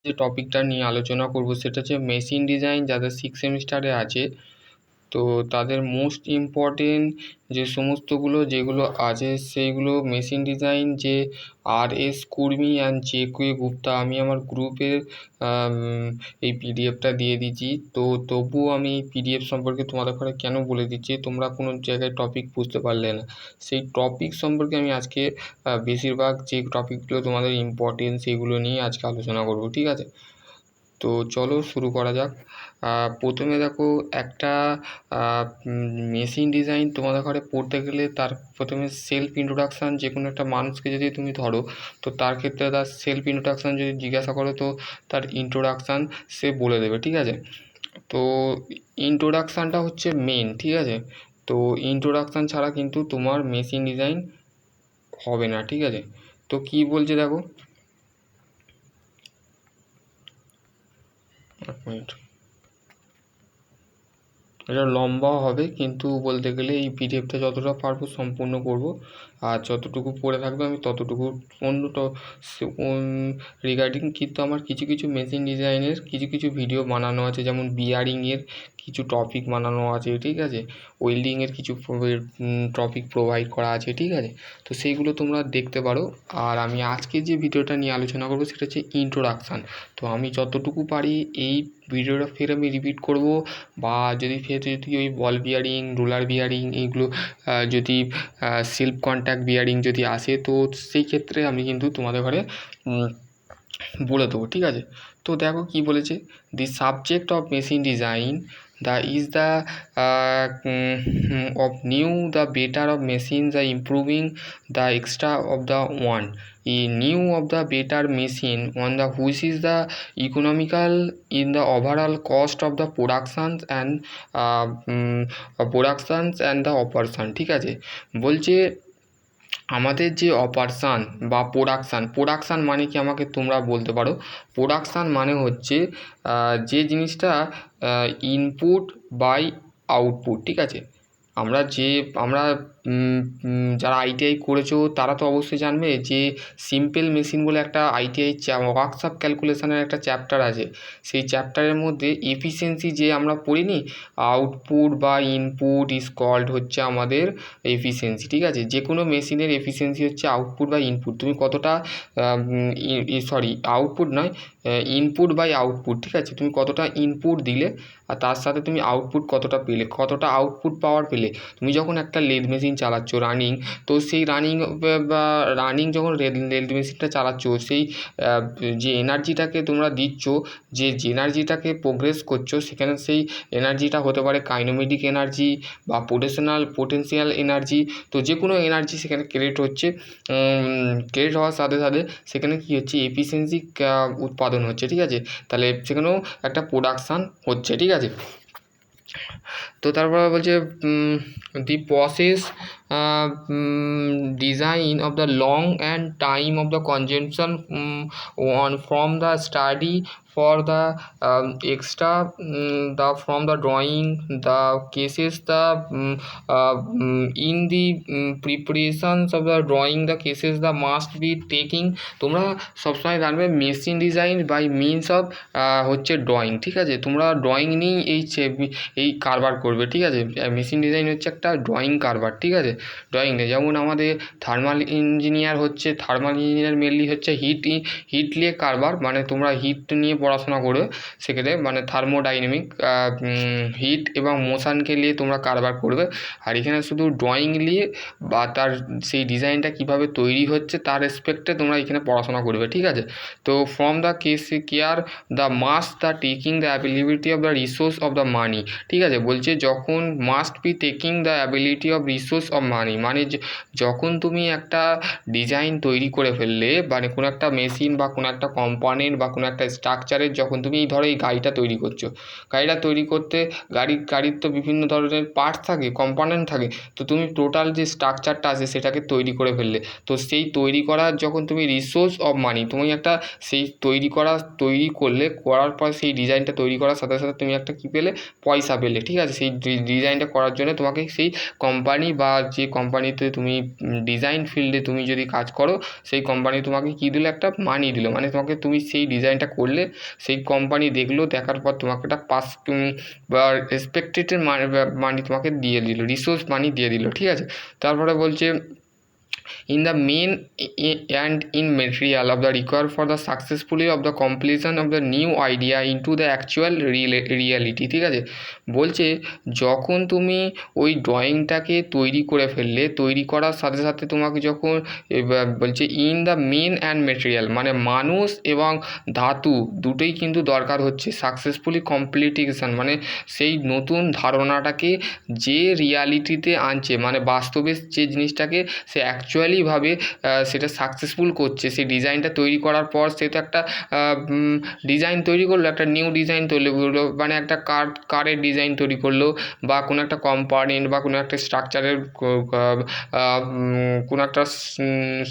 যে টপিকটা নিয়ে আলোচনা করব সেটা হচ্ছে মেশিন ডিজাইন। যাদের 6 সেমিস্টারে আছে তো তাদের মোস্ট ইম্পর্টেন্ট যে সমস্তগুলো যেগুলো আছে সেইগুলো মেশিন ডিজাইন যে আর.এস. কুর্মি অ্যান্ড জে.কে. গুপ্তা, আমি আমার গ্রুপে এই পিডিএফটা দিয়ে দিচ্ছি। তো তবুও আমি এই পিডিএফ সম্পর্কে তোমাদের ঘরে কেন বলে দিচ্ছি, তোমরা কোনো জায়গায় টপিক বুঝতে পারলে না, সেই টপিক সম্পর্কে আমি আজকে বেশিরভাগ যে টপিকগুলো তোমাদের ইম্পর্টেন্ট সেগুলো নিয়ে আজকে আলোচনা করব, ঠিক আছে? তো চলো শুরু করা যাক। প্রথমে দেখো, একটা মেশিন ডিজাইন তোমাদের ঘরে পড়তে গেলে তার প্রথমে সেলফ ইন্ট্রোডাকশান, যে কোনো একটা মানুষকে যদি তুমি ধরো তো তার ক্ষেত্রে তার সেলফ ইন্ট্রোডাকশান যদি জিজ্ঞাসা করো তো তার ইন্ট্রোডাকশান সে বলে দেবে, ঠিক আছে? তো ইন্ট্রোডাকশানটা হচ্ছে মেন, ঠিক আছে? তো ইন্ট্রোডাকশান ছাড়া কিন্তু তোমার মেশিন ডিজাইন হবে না, ঠিক আছে? তো কি বলছে দেখো, এক মিনিট, এটা লম্বাও হবে কিন্তু বলতে গেলে এই পিডিএফটা যতটা পারবো সম্পূর্ণ করব, আর যতটুকু পড়ে থাকবে আমি ততটুকু অন্যটা রিগার্ডিং। কিন্তু আমার কিছু কিছু মেশিন ডিজাইনের কিছু কিছু ভিডিও বানানো আছে, যেমন বিয়ারিংয়ের কিছু টপিক বানানো আছে, ঠিক আছে? ওয়েল্ডিংয়ের কিছু টপিক প্রোভাইড করা আছে, ঠিক আছে? তো সেইগুলো তোমরা দেখতে পারো। আর আমি আজকে যে ভিডিওটা নিয়ে আলোচনা করবো সেটা হচ্ছে ইন্ট্রোডাকশান। তো আমি যতটুকু পারি এই ভিডিওটা ফের আমি রিপিট করব, বা যদি ওই বল বিয়ারিং, রোলার বিয়ারিং এইগুলো যদি সেলফ কন্ট্যাক্ট বিয়ারিং যদি আসে তো সেই ক্ষেত্রে আমি কিন্তু তোমাদের ঘরে বলে দেবো, ঠিক আছে? তো দেখো কি বলেছে, the subject of machine design the of new the better of machines the improving the extra of the one new of the better machine on the which is the economical in the overall cost of the productions and the operation, ঠিক আছে? বলছে আমাদের যে operation বা production মানে কি আমাকে তোমরা বলতে পারো? প্রোডাকশান মানে হচ্ছে যে জিনিসটা ইনপুট বাই আউটপুট, ঠিক আছে? আমরা যারা আইটিআই করেছো তারা তো অবশ্যই জানবে যে সিম্পল মেশিন বলে একটা আইটিআই ওয়ার্কশপ ক্যালকুলেশনের একটা চ্যাপ্টার আছে। সেই চ্যাপ্টারের মধ্যে এফিসিয়েন্সি যে আমরা পড়িনি, আউটপুট বা ইনপুট ইজ কল্ড হচ্ছে আমাদের এফিসিয়েন্সি, ঠিক আছে? যে কোনো মেশিনের এফিসিয়েন্সি হচ্ছে আউটপুট বা ইনপুট। তুমি কতটা আউটপুট নয়, ইনপুট বাই আউটপুট, ঠিক আছে? তুমি কতটা ইনপুট দিলে আর তার সাথে তুমি আউটপুট কতটা পেলে, কতটা আউটপুট পাওয়ার পেলে। তুমি যখন একটা লেদ মেশিন চালাচ্ছ রানিং, তো সেই রানিং যখন লেদ মেশিনটা চালাচ্ছ সেই যে এনার্জিটাকে তোমরা দিচ্ছ, যে এনার্জিটাকে প্রোগ্রেস করছো, সেখানে সেই এনার্জিটা হতে পারে কাইনেমেটিক এনার্জি বা পোটেনশিয়াল এনার্জি। তো যে কোনো এনার্জি সেখানে ক্রিয়েট হচ্ছে, ক্রিয়েট হওয়ার সাথে সাথে সেখানে কী হচ্ছে, এফিসিয়েন্সি উৎপাদন হচ্ছে, ঠিক আছে? তাহলে সেখানেও একটা প্রোডাকশান হচ্ছে, ঠিক আছে? তো তারপরে বলছে the process design of the long and time of the consumption from the study for the extra from the drawing the cases in the preparations of the drawing the cases the must be taking। তোমরা সবসময় জানবে machine design by means of হচ্ছে drawing, ঠিক আছে? তোমরা drawing নিয়েই এই কারবার করবে, ঠিক আছে? মেশিন ডিজাইন হচ্ছে একটা ড্রয়িং কারবার, ঠিক আছে? ড্রয়িং নিয়ে যেমন আমাদের থার্মাল ইঞ্জিনিয়ার মেনলি হচ্ছে হিট নিয়ে কারবার, মানে তোমরা হিট নিয়ে পড়াশোনা করবে সেক্ষেত্রে, মানে থার্মোডাইনামিক হিট এবং মোশনকে নিয়ে তোমরা কারবার করবে। আর এখানে শুধু ড্রয়িং নিয়ে বা তার সেই ডিজাইনটা কীভাবে তৈরি হচ্ছে তার রেসপেক্টে তোমরা এখানে পড়াশোনা করবে, ঠিক আছে? তো from the care the must the taking the ability of the resource of the money, ঠিক আছে? বলছে যখন must be taking the ability of resource of money, মানে যখন তুমি একটা ডিজাইন তৈরি করে ফেললে, মানে কোনো একটা মেশিন বা কোনো একটা কম্পোনেন্ট বা কোনো একটা স্ট্রাকচার স্ট্রাকচারের যখন তুমি ধরো এই গাড়িটা তৈরি করছো, গাড়িটা তৈরি করতে গাড়ির তো বিভিন্ন ধরনের পার্টস থাকে, কম্পোনেন্ট থাকে। তো তুমি টোটাল যে স্ট্রাকচারটা আছে সেটাকে তৈরি করে ফেললে। তো সেই তৈরি করার যখন তুমি রিসোর্স অফ মানি, তুমি একটা সেই তৈরি করলে, করার পর সেই ডিজাইনটা তৈরি করার সাথে সাথে তুমি একটা কী পেলে, পয়সা পেলে। ঠিক আছে, সেই ডিজাইনটা করার জন্য তোমাকে সেই কোম্পানি বা যে কোম্পানিতে তুমি ডিজাইন ফিল্ডে তুমি যদি কাজ করো, সেই কোম্পানি তোমাকে কী দিল, একটা মানি দিল। মানে তুমি সেই ডিজাইনটা করলে, সেই কোম্পানি দেখলো, দেখার পর তোমাকে একটা বা এক্সপেক্টেড মানি তোমাকে দিয়ে দিল, রিসোর্স মানি দিয়ে দিল। ঠিক আছে, তারপরে বলছে in the main and in material of the required for the successfully of the completion of the new idea into the actual reality। ঠিক আছে, বলছে যখন তুমি ওই ড্রয়িংটাকে তৈরি করে ফেললে, তৈরি করার সাথে সাথে তোমাকে যখন বলছে in the men and material, মানে মানুষ এবং ধাতু দুটোই কিন্তু দরকার হচ্ছে সাকসেসফুলি কমপ্লিটেশন, মানে সেই নতুন ধারণাটাকে যে রিয়ালিটিতে আনছে, মানে বাস্তবে যে জিনিসটাকে সে অ্যাকচুয়ালিভাবে সেটা সাকসেসফুল করছে। সেই ডিজাইনটা তৈরি করার পর সে তো একটা ডিজাইন তৈরি করলো, একটা নিউ ডিজাইন তৈরি করলো, মানে একটা কারের ডিজাইন তৈরি করলো, বা কোনো একটা কম্পোনেন্ট বা কোনো একটা স্ট্রাকচারের কোনো একটা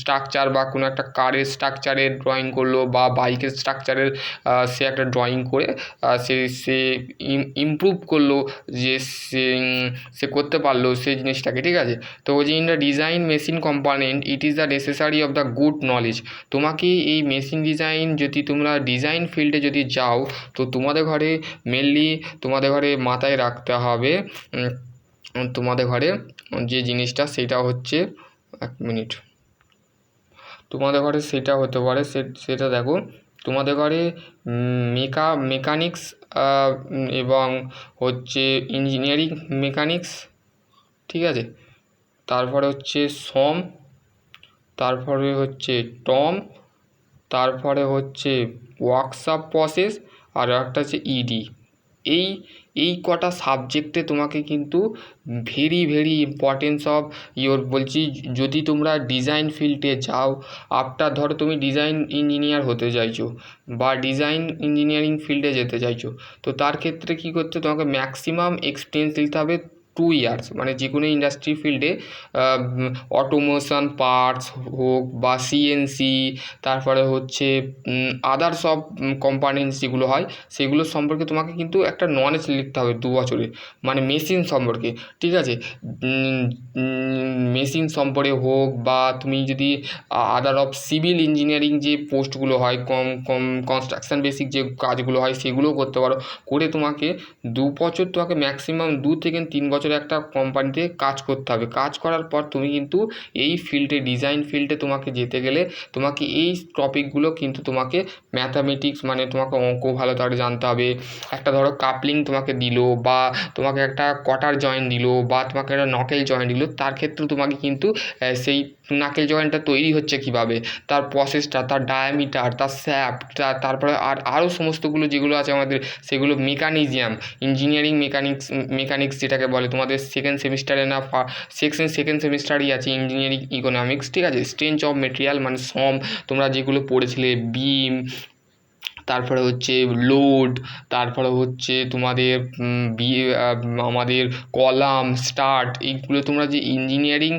স্ট্রাকচার বা কোনো একটা কারের স্ট্রাকচারের ড্রয়িং করলো, বা বাইকের স্ট্রাকচারের সে একটা ড্রয়িং করে সে ইমপ্রুভ করলো, যে সে করতে পারলো সেই জিনিসটাকে। ঠিক আছে, তো ওই যে in the design machine component it is the necessary of the good knowledge. তোমাকে এই মেশিন ডিজাইন, যদি তোমরা ডিজাইন ফিল্ডে যদি যাও, তো তোমাদের ঘরে মেনলি তোমাদের ঘরে মাথায় রাখতে হবে, তোমাদের ঘরে যে জিনিসটা সেটা হচ্ছে, এক মিনিট, তোমাদের ঘরে সেটা হতে পারে, সেটা দেখো, তোমাদের ঘরে মেকানিক্স এবং হচ্ছে ইঞ্জিনিয়ারিং মেকানিক্স। ঠিক আছে, তারপরে হচ্ছে সম, তারপরে হচ্ছে টম, তারপরে হচ্ছে ওয়ার্কশপ প্রসেস, আর একটা হচ্ছে ইডি। এই কটা সাবজেক্টে তোমাকে কিন্তু very very importance of your, বলছি যদি তোমরা ডিজাইন ফিল্ডে যাও, আফটার ধরো তুমি ডিজাইন ইঞ্জিনিয়ার হতে চাইছো বা ডিজাইন ইঞ্জিনিয়ারিং ফিল্ডে যেতে চাইছো, তো তার ক্ষেত্রে কী করতে, তোমাকে ম্যাক্সিমাম এক্সপিরিয়েন্স নিতে হবে 2 ইয়ার্স। মানে যে কোনো ইন্ডাস্ট্রি ফিল্ডে, অটোমোশন পার্টস হোক বা সিএনসি, তারপরে হচ্ছে আদার সব কম্পোনেন্টস যেগুলো হয় সেগুলো সম্পর্কে তোমাকে কিন্তু একটা নলেজ লিখতে হবে 2 বছরে, মানে মেশিন সম্পর্কে। ঠিক আছে, মেশিন সম্পর্কে হোক, বা তুমি যদি আদার অফ সিভিল ইঞ্জিনিয়ারিং যে পোস্টগুলো হয়, কনস্ট্রাকশন বেসিক যে কাজগুলো হয় সেগুলোও করতে পারো, করে তোমাকে 2 বছর, তোমাকে ম্যাক্সিমাম 2 থেকে 3 বছর একটা কোম্পানিতে কাজ করতে হবে। কাজ করার পর তুমি কিন্তু এই ফিল্ডে, ডিজাইন ফিল্ডে তোমাকে যেতে গেলে তোমাকে এই টপিকগুলো কিন্তু তোমাকে ম্যাথামেটিক্স, মানে তোমাকে অঙ্ক ভালো করে জানতে হবে। একটা ধরো কাপলিং তোমাকে দিল, বা তোমাকে একটা কটার জয়েন্ট দিল, বা তোমাকে একটা নকেল জয়েন্ট দিল, তার ক্ষেত্রে তোমাকে কিন্তু সেই নাকেল জয়েন্টটা তৈরি হচ্ছে কীভাবে, তার প্রসেসটা, তার ডায়ামিটার, তার শ্যাফট, তারপরে আরও সমস্তগুলো যেগুলো আছে আমাদের, সেগুলো মেকানিজম, ইঞ্জিনিয়ারিং মেকানিক্স যেটাকে বলে, তোমাদের সেকেন্ড সেমিস্টারে না সেকেন্ড সেমিস্টারই আছে ইঞ্জিনিয়ারিং ইকোনমিক্স। ঠিক আছে, স্ট্রেংথ অফ মেটেরিয়াল, মানে সম তোমরা যেগুলো পড়েছিলে, বিম, তারপরে হচ্ছে লোড, তারপরে হচ্ছে তোমাদের আমাদের কলাম, স্টার্ট, এইগুলো তোমরা যে ইঞ্জিনিয়ারিং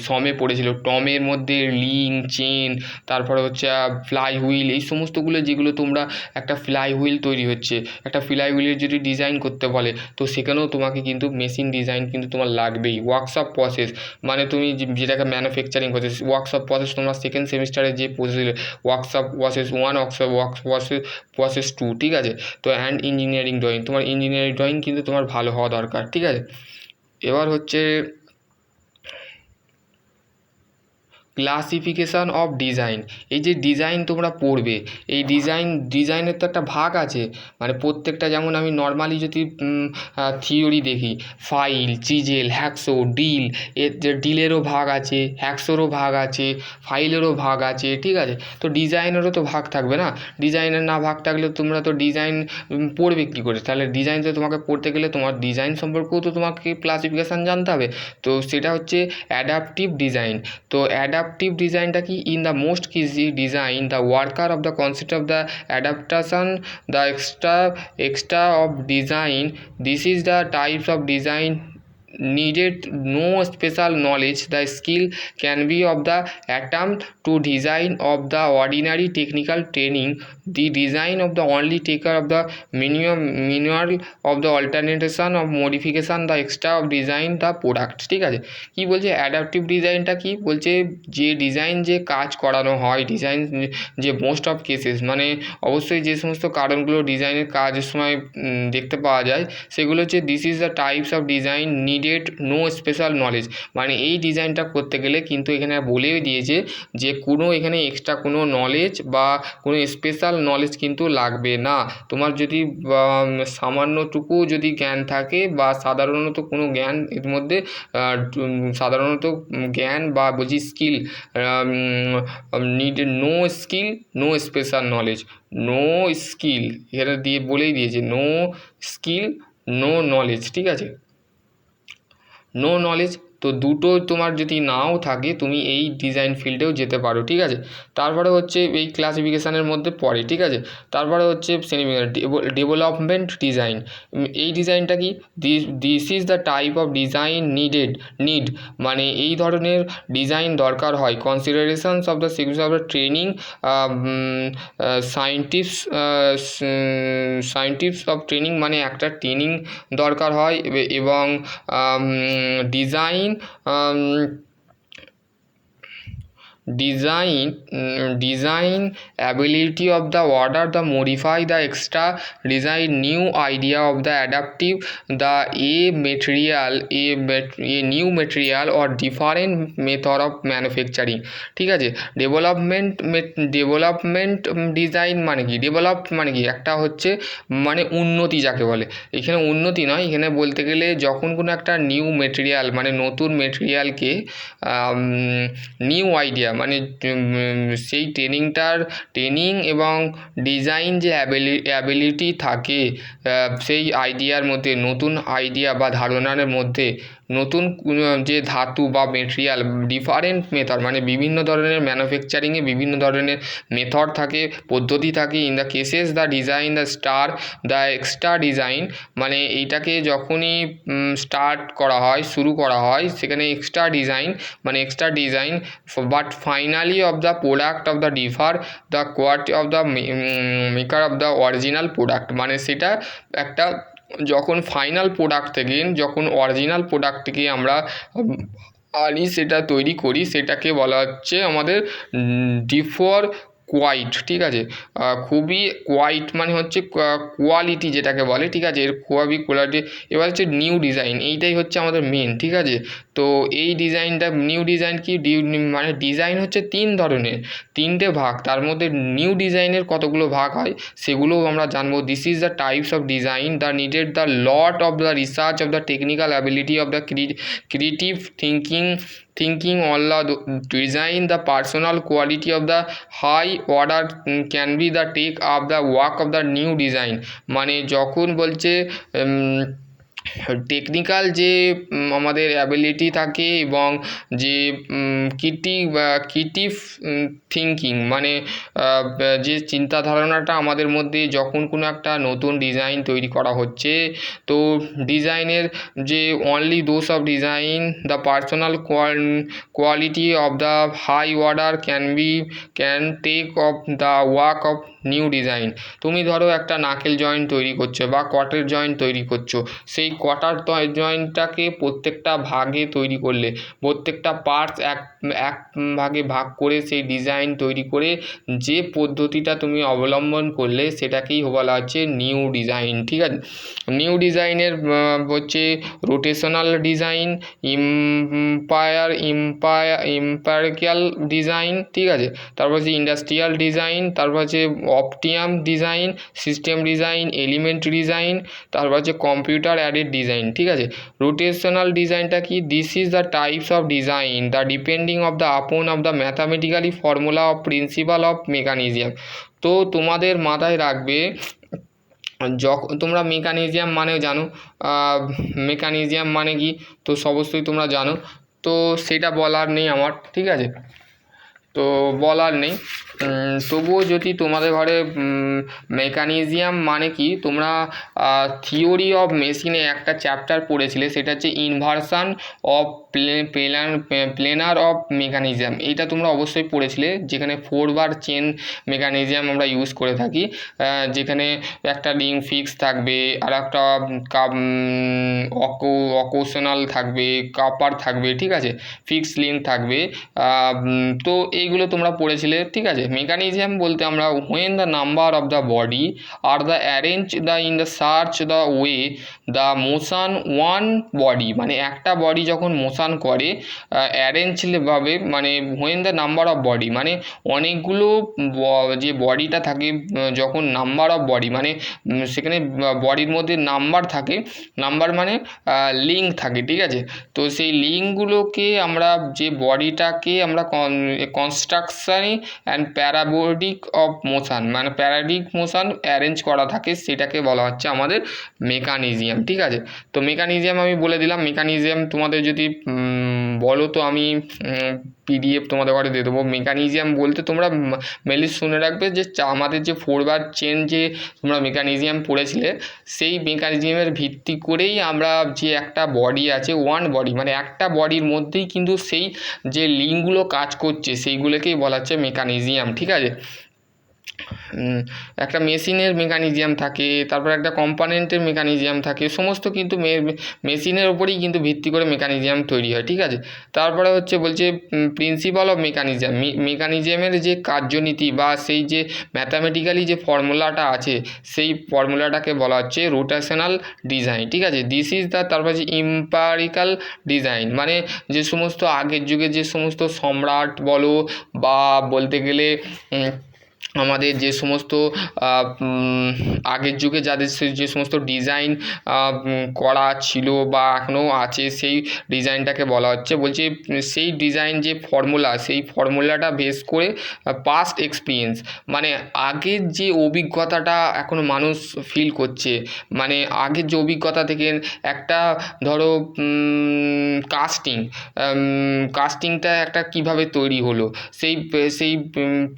সমে পড়েছিল, টমের মধ্যে লিঙ্ক, চেন, তারপরে হচ্ছে ফ্লাই হুইল, এই সমস্তগুলো যেগুলো তোমরা, একটা ফ্লাই হুইল তৈরি হচ্ছে, একটা ফ্লাই হুইলের যদি ডিজাইন করতে বলে, তো সেখানেও তোমাকে কিন্তু মেশিন ডিজাইন কিন্তু তোমার লাগবেই। ওয়ার্কশপ প্রসেস, মানে তুমি যেটাকে ম্যানুফ্যাকচারিং প্রসেস, ওয়ার্কশপ প্রসেস তোমরা সেকেন্ড সেমিস্টারে যে পড়েছিলে, ওয়ার্কশপ প্রসেস 1, প্রসেস 2। ঠিক আছে, তো অ্যান্ড ইঞ্জিনিয়ারিং ড্রয়িং, তোমার ইঞ্জিনিয়ারিং ড্রয়িং কিন্তু তোমার ভালো হওয়া দরকার। ঠিক আছে, এবার হচ্ছে ক্লাসিফিকেশান অফ ডিজাইন। এই যে ডিজাইন তোমরা পড়বে, এই ডিজাইনের তো একটা ভাগ আছে, মানে প্রত্যেকটা, যেমন আমি নর্মালি যদি থিওরি দেখি, ফাইল, চিজেল, হ্যাকসো, ডিল, এর ডিলেরও ভাগ আছে, হ্যাকসোরও ভাগ আছে, ফাইলেরও ভাগ আছে। ঠিক আছে, তো ডিজাইনেরও তো ভাগ থাকবে না, ডিজাইনের না ভাগ থাকলে তোমরা তো ডিজাইন পড়বে কী করে? তাহলে ডিজাইন তো তোমাকে পড়তে গেলে তোমার ডিজাইন সম্পর্কেও তো তোমাকে ক্লাসিফিকেশান জানতে হবে। তো সেটা হচ্ছে অ্যাডাপটিভ ডিজাইন। তো অ্যাডাপটিভ ডিজাইনটা কি? In the most easy design the worker of the concept of the adaptation the extra of design. This is the types of design needed no special knowledge. The skill can be of the attempt to design of the ordinary technical training. The design of the only taker of the manual of the alternation of modification the extra of design the product. ঠিক আছে, কি বলছে adaptive ডিজাইনটা? কি বলছে, যে design যে কাজ করানো হয়, ডিজাইন যে মোস্ট অফ কেসেস, মানে অবশ্যই যে সমস্ত কারণগুলো ডিজাইনের কাজের সময় দেখতে পাওয়া যায় সেগুলো হচ্ছে this is the types of design needed no special knowledge. মানে এই ডিজাইনটা করতে গেলে কিন্তু এখানে বলেও দিয়েছে যে কোনো এখানে এক্সট্রা কোনো নলেজ বা কোনো স্পেশাল নলেজ কিন্তু লাগবে না। তোমার যদি সামান্যটুকু যদি জ্ঞান থাকে বা সাধারণত কোনো জ্ঞান এর মধ্যে সাধারণত জ্ঞান বা বলছি skill needed no skill no special knowledge, no skill এখানে দিয়ে বলেই দিয়েছে নো স্কিল নো নলেজ। ঠিক আছে, নো নলেজ, তো দুটো তোমার যদি নাও থাকে তুমি এই ডিজাইন ফিল্ডেও যেতে পারো। ঠিক আছে, তারপরে হচ্ছে এই ক্লাসিফিকেশানের মধ্যে পড়ে। ঠিক আছে, তারপরে হচ্ছে ডেভেলপমেন্ট ডিজাইন। এই ডিজাইনটা কি? This is the type of design need, মানে এই ধরনের ডিজাইন দরকার হয় considerations of the sequence of the training scientist of training, মানে একটা ট্রেনিং দরকার হয় এবং design ability of the order the modify the extra design new idea of the adaptive the new material or different method of manufacturing. ঠিক আছে, development design মানে কি? Develop মানে কি? একটা হচ্ছে মানে উন্নতি যাকে বলে, এখানে উন্নতি নয়, এখানে বলতে গেলে যখন কোনো একটা নিউ মেটেরিয়াল মানে নতুন মেটেরিয়ালকে নিউ আইডিয়া মানে সেই ট্রেনিং এবং ডিজাইন যে অ্যাবিলিটি থাকে সেই আইডিয়ার মধ্যে, নতুন আইডিয়া বা ধারণার মধ্যে নতুন যে ধাতু বা মেটেরিয়াল ডিফারেন্ট মেথড, মানে বিভিন্ন ধরনের ম্যানুফ্যাকচারিংয়ে বিভিন্ন ধরনের মেথড থাকে, পদ্ধতি থাকে। In the cases the design the extra design, মানে এইটাকে যখনই স্টার্ট করা হয়, শুরু করা হয়, সেখানে extra design but finally of the product of the differ the quality of the maker of the original product. মানে সেটা একটা যখন ফাইনাল প্রোডাক্ট থেকে যখন অরিজিনাল প্রোডাক্টকে আমরা আনি, সেটা তৈরি করি, সেটাকে বলা হচ্ছে আমাদের ডিফার কোয়াইট। ঠিক আছে, খুবই কোয়াইট মানে হচ্ছে কোয়ালিটি যেটাকে বলে। ঠিক আছে, এর খুবই কোয়ালিটি। এবার হচ্ছে নিউ ডিজাইন, এইটাই হচ্ছে আমাদের মেন। ঠিক আছে, তো এই ডিজাইনটা নিউ ডিজাইন কি? মানে ডিজাইন হচ্ছে তিন ধরনের, তিনটে ভাগ, তার মধ্যে নিউ ডিজাইনের কতগুলো ভাগ হয় সেগুলোও আমরা জানবো। This is the types of design the needed the lot of the research of the technical ability of the creative thinking all the design the personal quality of the high order can be the take up the work of the new design। মানে যখন বলছে technical যে আমাদের ability থাকে এবং যে creative thinking মানে যে চিন্তা ধারণাটা আমাদের মধ্যে যখন কোনো একটা নতুন ডিজাইন তৈরি করা হচ্ছে, তো ডিজাইনের যে only those of design the personal quality of the high order can take of the work of new design. তুমি ধরো একটা নাকেল জয়েন্ট তৈরি করছো বা কটের জয়েন্ট তৈরি করছো, সেই কটার জয়েন্টটাকে প্রত্যেকটা ভাগে তৈরি করলে, প্রত্যেকটা পার্টস এক ভাগে ভাগ করে সেই ডিজাইন তৈরি করে যে পদ্ধতিটা তুমি অবলম্বন করলে সেটাকেই বলা হচ্ছে নিউ ডিজাইন। ঠিক আছে, নিউ ডিজাইনের হচ্ছে রোটেশনাল ডিজাইন, ইম্পারিক্যাল ডিজাইন। ঠিক আছে, তারপর হচ্ছে ইন্ডাস্ট্রিয়াল ডিজাইন, তারপর হচ্ছে optimum design, system design, element design, তারপর হচ্ছে কম্পিউটার অ্যাডেড ডিজাইন। ঠিক আছে, রোটেশনাল ডিজাইনটা কি? This is the types of design the depending of the upon of the mathematically formula of principal of mechanism. তো তোমাদের মাথায় রাখবে, যখন তোমরা মেকানিজম মানে জানো, মেকানিজম মানে কি তো অবশ্যই তোমরা জানো, তো সেটা বলার নেই আমার। ঠিক আছে, তো বলার নেই। তবুও যদি তোমাদের ঘরে মেকানিজম মানে কি, তোমরা থিওরি অফ মেশিনে একটা চ্যাপ্টার পড়েছিলে, সেটা হচ্ছে inversion of planer of mechanism. এইটা তোমরা অবশ্যই পড়েছিলে, যেখানে 4 বার চেন মেকানিজম আমরা ইউজ করে থাকি, যেখানে একটা রিং ফিক্স থাকবে, আর একটা অকোশনাল থাকবে, কাপার থাকবে, ঠিক আছে, ফিক্স লিঙ্ক থাকবে। তো এইগুলো তোমরা পড়েছিলে, ঠিক আছে। মেকানিজম বলতে আমরা when the number of the body are the arrange the in the search the way the motion one body, মানে একটা বডি যখন মোশন করে অ্যারেঞ্জভাবে, মানে when the number of body মানে অনেকগুলো যে বডিটা থাকে, যখন নাম্বার অফ বডি মানে সেখানে বডির মধ্যে নাম্বার থাকে, নাম্বার মানে লিঙ্ক থাকে, ঠিক আছে। তো সেই লিঙ্কগুলোকে আমরা, যে বডিটাকে আমরা কনস্ট্রাকশানে অ্যান্ড প্যারাবোডিক অফ মোশন, মানে প্যারাডিক মোশন অ্যারেঞ্জ করা থাকে, সেটাকে বলা হচ্ছে আমাদের মেকানিজম, ঠিক আছে। তো মেকানিজম আমি বলে দিলাম। মেকানিজম তোমাদের যদি বলো তো আমি PDF তোমাদের ঘরে দিয়ে দেবো। মেকানিজম বলতে তোমরা মেনলি শুনে রাখবে যে আমাদের যে 4 বার চেন যে তোমরা মেকানিজম পড়েছিলে, সেই মেকানিজমের ভিত্তি করেই আমরা যে একটা বডি আছে, ওয়ান বডি মানে একটা বডির মধ্যেই কিন্তু সেই যে লিঙ্কগুলো কাজ করছে, সেইগুলোকেই বলা হচ্ছে মেকানিজম, ঠিক আছে। একটা মেশিনের মেকানিজম থাকে, তারপর একটা কম্পোনেন্টের মেকানিজম থাকে, সমস্ত কিন্তু মেশিনের ওপরেই কিন্তু ভিত্তি করে মেকানিজম তৈরি হয়, ঠিক আছে। তারপরে হচ্ছে বলছে প্রিন্সিপাল অফ মেকানিজম, মেকানিজমের যে কার্যনীতি বা সেই যে ম্যাথামেটিক্যালি যে ফর্মুলাটা আছে, সেই ফর্মুলাটাকে বলা হচ্ছে রোটেশনাল ডিজাইন, ঠিক আছে। দিস ইজ দ্য, তারপর হচ্ছে ইম্পারিক্যাল ডিজাইন, মানে যে সমস্ত আগের যুগে যে সমস্ত সম্রাট বলো বা বলতে গেলে আমাদের যে সমস্ত আগের যুগে যাদের যে সমস্ত ডিজাইন করা ছিল বা এখনও আছে, সেই ডিজাইনটাকে বলা হচ্ছে, বলছে সেই ডিজাইন যে ফর্মুলা, সেই ফর্মুলাটা বেস করে পাস্ট এক্সপিরিয়েন্স, মানে আগের যে অভিজ্ঞতাটা এখন মানুষ ফিল করছে, মানে আগের যে অভিজ্ঞতা থেকে একটা ধরো কাস্টিংটা একটা কিভাবে তৈরি হলো, সেই সেই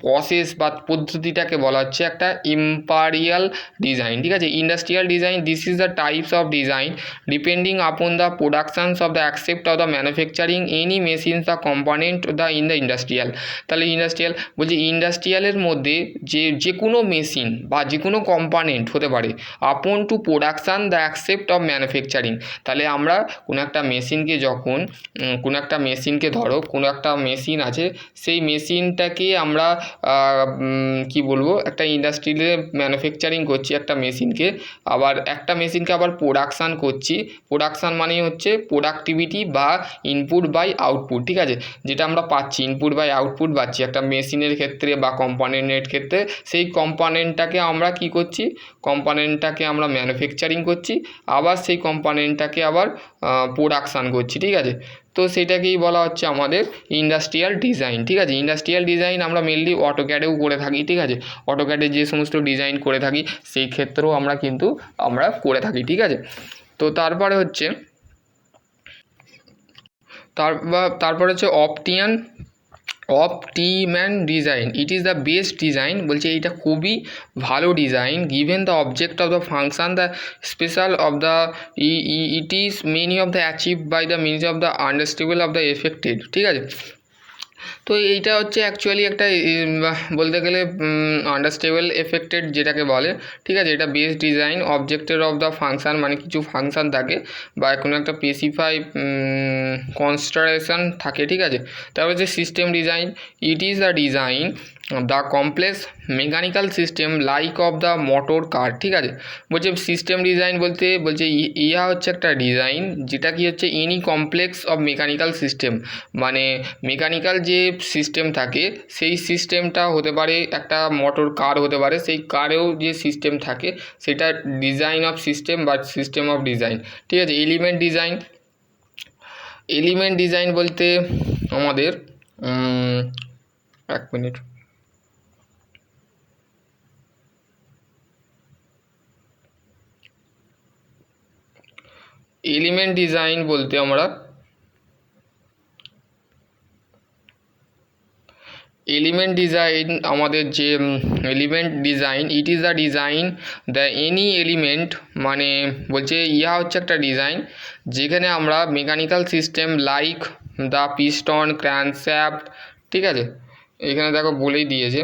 প্রসেস বা পদ্ধতিটাকে বলা হচ্ছে একটা ইম্পারিয়াল ডিজাইন, ঠিক আছে। Industrial design, this is the types of design depending upon the productions of the accept of the manufacturing any machines the component the in the industrial. তাহলে ইন্ডাস্ট্রিয়াল বলছি ইন্ডাস্ট্রিয়ালের মধ্যে যে কোনো মেশিন বা যে কোনো কম্পোনেন্ট হতে পারে upon to production the accept of manufacturing. তাহলে আমরা কোনো একটা মেশিনকে যখন কোনো একটা মেশিনকে ধরো, কোনো একটা মেশিন আছে, সেই মেশিনটাকে আমরা কি বলবো, একটা ইন্ডাস্ট্রিতে ম্যানুফ্যাকচারিং করছি একটা মেশিনকে, আবার একটা মেশিনকে আবার প্রোডাকশান করছি। প্রোডাকশান মানেই হচ্ছে প্রোডাক্টিভিটি বা ইনপুট বাই আউটপুট, ঠিক আছে, যেটা আমরা পাচ্ছি, ইনপুট বাই আউটপুট পাচ্ছি একটা মেশিনের ক্ষেত্রে বা কম্পোনেন্টের ক্ষেত্রে। সেই কম্পোনেন্টটাকে আমরা কি করছি, কম্পোনেন্টটাকে আমরা ম্যানুফ্যাকচারিং করছি, আবার সেই কম্পোনেন্টটাকে আবার প্রোডাকশান করছি, ঠিক আছে। তো সেটাকেই বলা হচ্ছে আমাদের ইন্ডাস্ট্রিয়াল ডিজাইন, ঠিক আছে। ইন্ডাস্ট্রিয়াল ডিজাইন আমরা মেনলি অটোক্যাডেও করে থাকি, ঠিক আছে। অটোক্যাডে যে সমস্ত ডিজাইন করে থাকি, সেই ক্ষেত্রেও আমরা করে থাকি, ঠিক আছে। তো তারপরে হচ্ছে তারপরে হচ্ছে optimum design, it is the best design, বলছে এইটা খুবই ভালো design, given the object of the function the special of the it is many of the achieve by the means of the understandable of the affected, ঠিক আছে। তো এইটা হচ্ছে actually একটা বলতে গেলে আন্ডারস্টেবল এফেক্টেড যেটাকে বলে, ঠিক আছে। এটা বেস ডিজাইন অবজেক্টের অফ দ্য ফাংশান, মানে কিছু ফাংশান থাকে বা কোনো একটা স্পেসিফাই কনস্ট্রাকশন থাকে, ঠিক আছে। তারপর হচ্ছে system design, it is the design the complex mechanical system like of the motor car, ঠিক আছে। বলছে সিস্টেম ডিজাইন বলতে বলছে ইহা হচ্ছে একটা ডিজাইন যেটা কি হচ্ছে any complex of mechanical system, মানে মেকানিক্যাল যে সিস্টেম থাকে সেই সিস্টেমটা হতে পারে, একটা মোটর কার হতে পারে, সেই কারেও যে সিস্টেম থাকে সেটা ডিজাইন অফ সিস্টেম বা সিস্টেম অফ ডিজাইন, ঠিক আছে। এলিমেন্ট ডিজাইন বলতে আমাদের 1 মিনিট, এলিমেন্ট ডিজাইন বলতে আমরা এলিমেন্ট ডিজাইন, আমাদের যে element design, it is the design the any element, মানে বলছে ইহা হচ্ছে একটা ডিজাইন যেখানে আমরা mechanical system like the piston, crankshaft, ঠিক আছে, এখানে দেখো বলেই দিয়েছে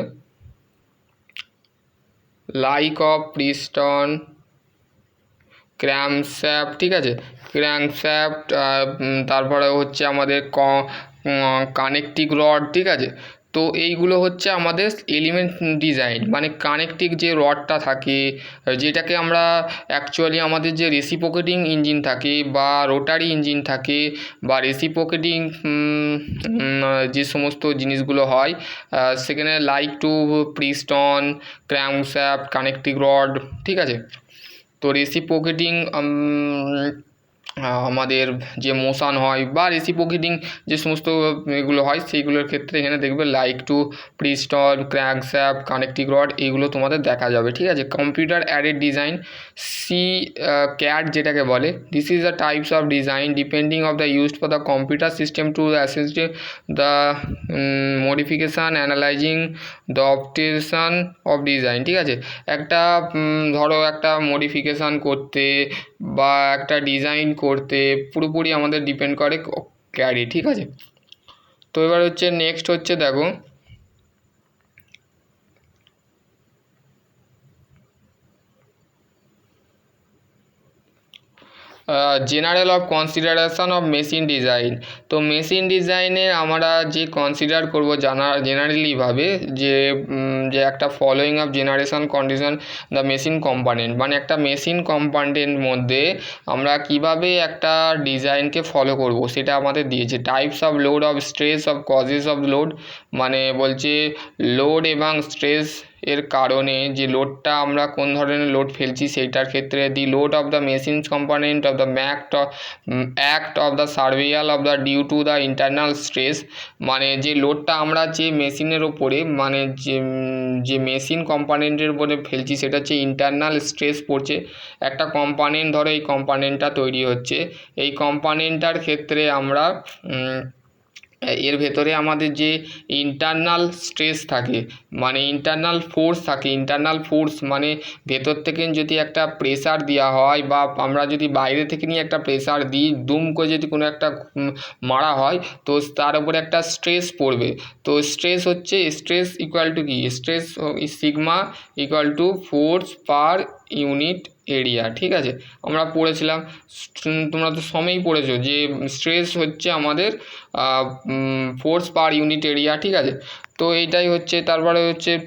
লাইক অফ পিস্টন, ক্র্যাঙ্কশ্যাফট, ঠিক আছে, ক্র্যাঙ্কশ্যাফট, তারপরে হচ্ছে আমাদের কানেক্টিং রড, ঠিক আছে। তো এইগুলো হচ্ছে আমাদের এলিমেন্ট ডিজাইন, মানে কানেক্টিং যে রডটা থাকে, যেটাকে আমরা অ্যাকচুয়ালি আমাদের যে রেসিপ্রোকেটিং ইঞ্জিন থাকে বা রোটারি ইঞ্জিন থাকে বা রেসিপ্রোকেটিং যে সমস্ত জিনিসগুলো হয় সেখানে like to piston, crankshaft, connecting rod, ঠিক আছে। তো রেসিপ্রোকেটিং আমাদের যে মোশন হয় বা রেসিপ্রোকেটিং যে সমস্ত এগুলো হয় সেইগুলোর ক্ষেত্রে এখানে দেখবে like to piston, crankshaft, connecting rod, এইগুলো তোমাদের দেখা যাবে, ঠিক আছে। Computer aided design, C CAD যেটাকে বলে, this is the types of design depending of the used for the computer system to assist the modification, analysing the optimisation of design, ঠিক আছে। একটা ধরো একটা মডিফিকেশান করতে বা একটা ডিজাইন করতে পুরোপুরি আমাদের ডিপেন্ড করে ক্যাডে, ঠিক আছে। তো এবার হচ্ছে নেক্সট হচ্ছে দেখো general of consideration of machine design. তো মেশিন ডিজাইনের আমরা যে কনসিডার করবো জেনারেলিভাবে যে একটা following of generation condition the machine component, মানে একটা মেশিন কম্পোনেন্টের মধ্যে আমরা কিভাবে একটা ডিজাইনকে ফলো করব সেটা আমাদের দিয়েছে। Types of load, of stress, of causes of load, মানে বলছে লোড এবং স্ট্রেস এর কারণে যে লোডটা আমরা কোন ধরনের লোড ফেলছি সেইটার ক্ষেত্রে the load of the machines component of the act of the survival of the due to the internal stress, মানে যে লোডটা আমরা যে মেশিনের ওপরে মানে যে মেশিন কম্পোনেন্টের উপরে ফেলছি সেটা হচ্ছে ইন্টারনাল স্ট্রেস পড়ছে। একটা কম্পোনেন্ট ধরো এই কম্পোনেন্টটা তৈরি হচ্ছে, এই কম্পোনেন্টটার ক্ষেত্রে আমরা এর ভেতরে আমাদের যে ইন্টারনাল স্ট্রেস থাকে মানে ইন্টারনাল ফোর্স থাকে, ইন্টারনাল ফোর্স মানে ভেতর থেকে যদি একটা প্রেসার দেওয়া হয় বা আমরা যদি বাইরে থেকে নিয়ে একটা প্রেসার দিই, দুম করে যদি কোনো একটা মারা হয় তো তার উপরে একটা স্ট্রেস পড়বে। তো স্ট্রেস হচ্ছে স্ট্রেস ইকুয়াল টু কি, stress sigma equal to force per unit area, ঠিক আছে। আমরা পড়েছিলাম, তোমরা তো সময়ই পড়েছো যে স্ট্রেস হচ্ছে আমাদের ফোর্স পার ইউনিট এরিয়া, ঠিক আছে। তো এইটাই হচ্ছে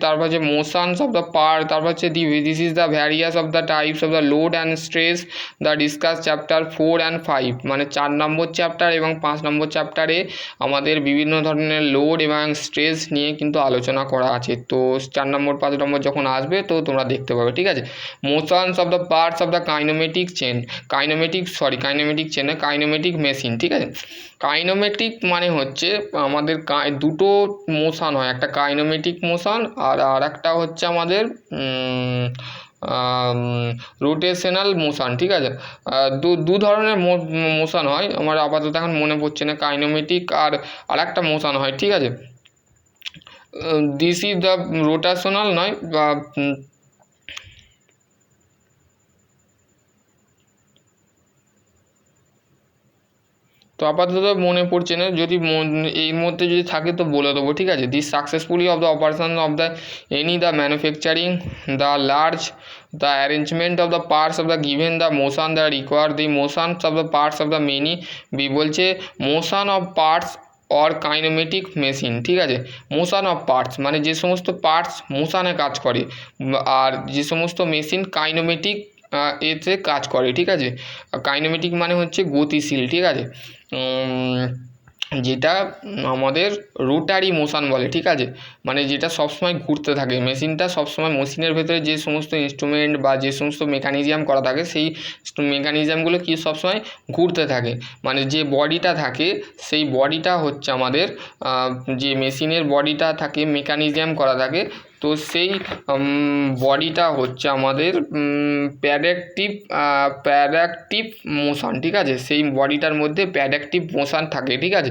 তারপরে যে মোশনস অফ দ্য পার্ট, তারপর হচ্ছে this is the various of the types of the load and stress the discuss chapter 4 and 5, মানে 4 নম্বর চ্যাপ্টার এবং 5 নম্বর চ্যাপ্টারে আমাদের বিভিন্ন ধরনের লোড এবং স্ট্রেস নিয়ে কিন্তু আলোচনা করা আছে। তো 4 নম্বর 5 নম্বর যখন আসবে তো তোমরা দেখতে পাবে, ঠিক আছে। Motions of the parts of the kinematic machine, ঠিক আছে। কাইনোমেটিক মানে হচ্ছে আমাদের দুটো মোশন হয়, একটা কাইনোমেটিক মোশন আর একটা হচ্ছে আমাদের রোটেশনাল মোশন, ঠিক আছে। দু ধরনের মোশন হয়, আমার আপাতত এখন মনে পড়ছে না, কাইনোমেটিক আর একটা মোশন হয়, ঠিক আছে। দিস ইজ দ্য রোটেশনাল নয় বা তো আপাতত মনে পড়ছে না, যদি এর মধ্যে যদি থাকে তো বলে দেবো, ঠিক আছে। This successfully of the operation of the the manufacturing the large the arrangement of the parts of the given the motion the require the motions of the parts of the many বলছে motion of parts or kinematic machine, ঠিক আছে। Motion of parts মানে যে সমস্ত parts মোশনে কাজ করে আর যে সমস্ত মেশিন কাইনোমেটিক এতে কাজ করে, ঠিক আছে। কাইনোমেটিক মানে হচ্ছে গতিশীল, ঠিক আছে, যেটা আমাদের রোটারি মোশন বলে, ঠিক আছে। মানে যেটা সবসময় ঘুরতে থাকে, মেশিনটা সবসময় মেশিনের ভেতরে যে সমস্ত ইনস্ট্রুমেন্ট বা যে সমস্ত মেকানিজম করা থাকে সেই মেকানিজমগুলো কি সবসময় ঘুরতে থাকে, মানে যে বডিটা থাকে সেই বডিটা হচ্ছে আমাদের যে মেশিনের বডিটা থাকে মেকানিজম করা থাকে, তো সেই বডিটা হচ্ছে আমাদের প্যাডাক্টিভ মোশন, ঠিক আছে, সেই বডিটার মধ্যে প্যাডাক্টিভ মোশন থাকে, ঠিক আছে।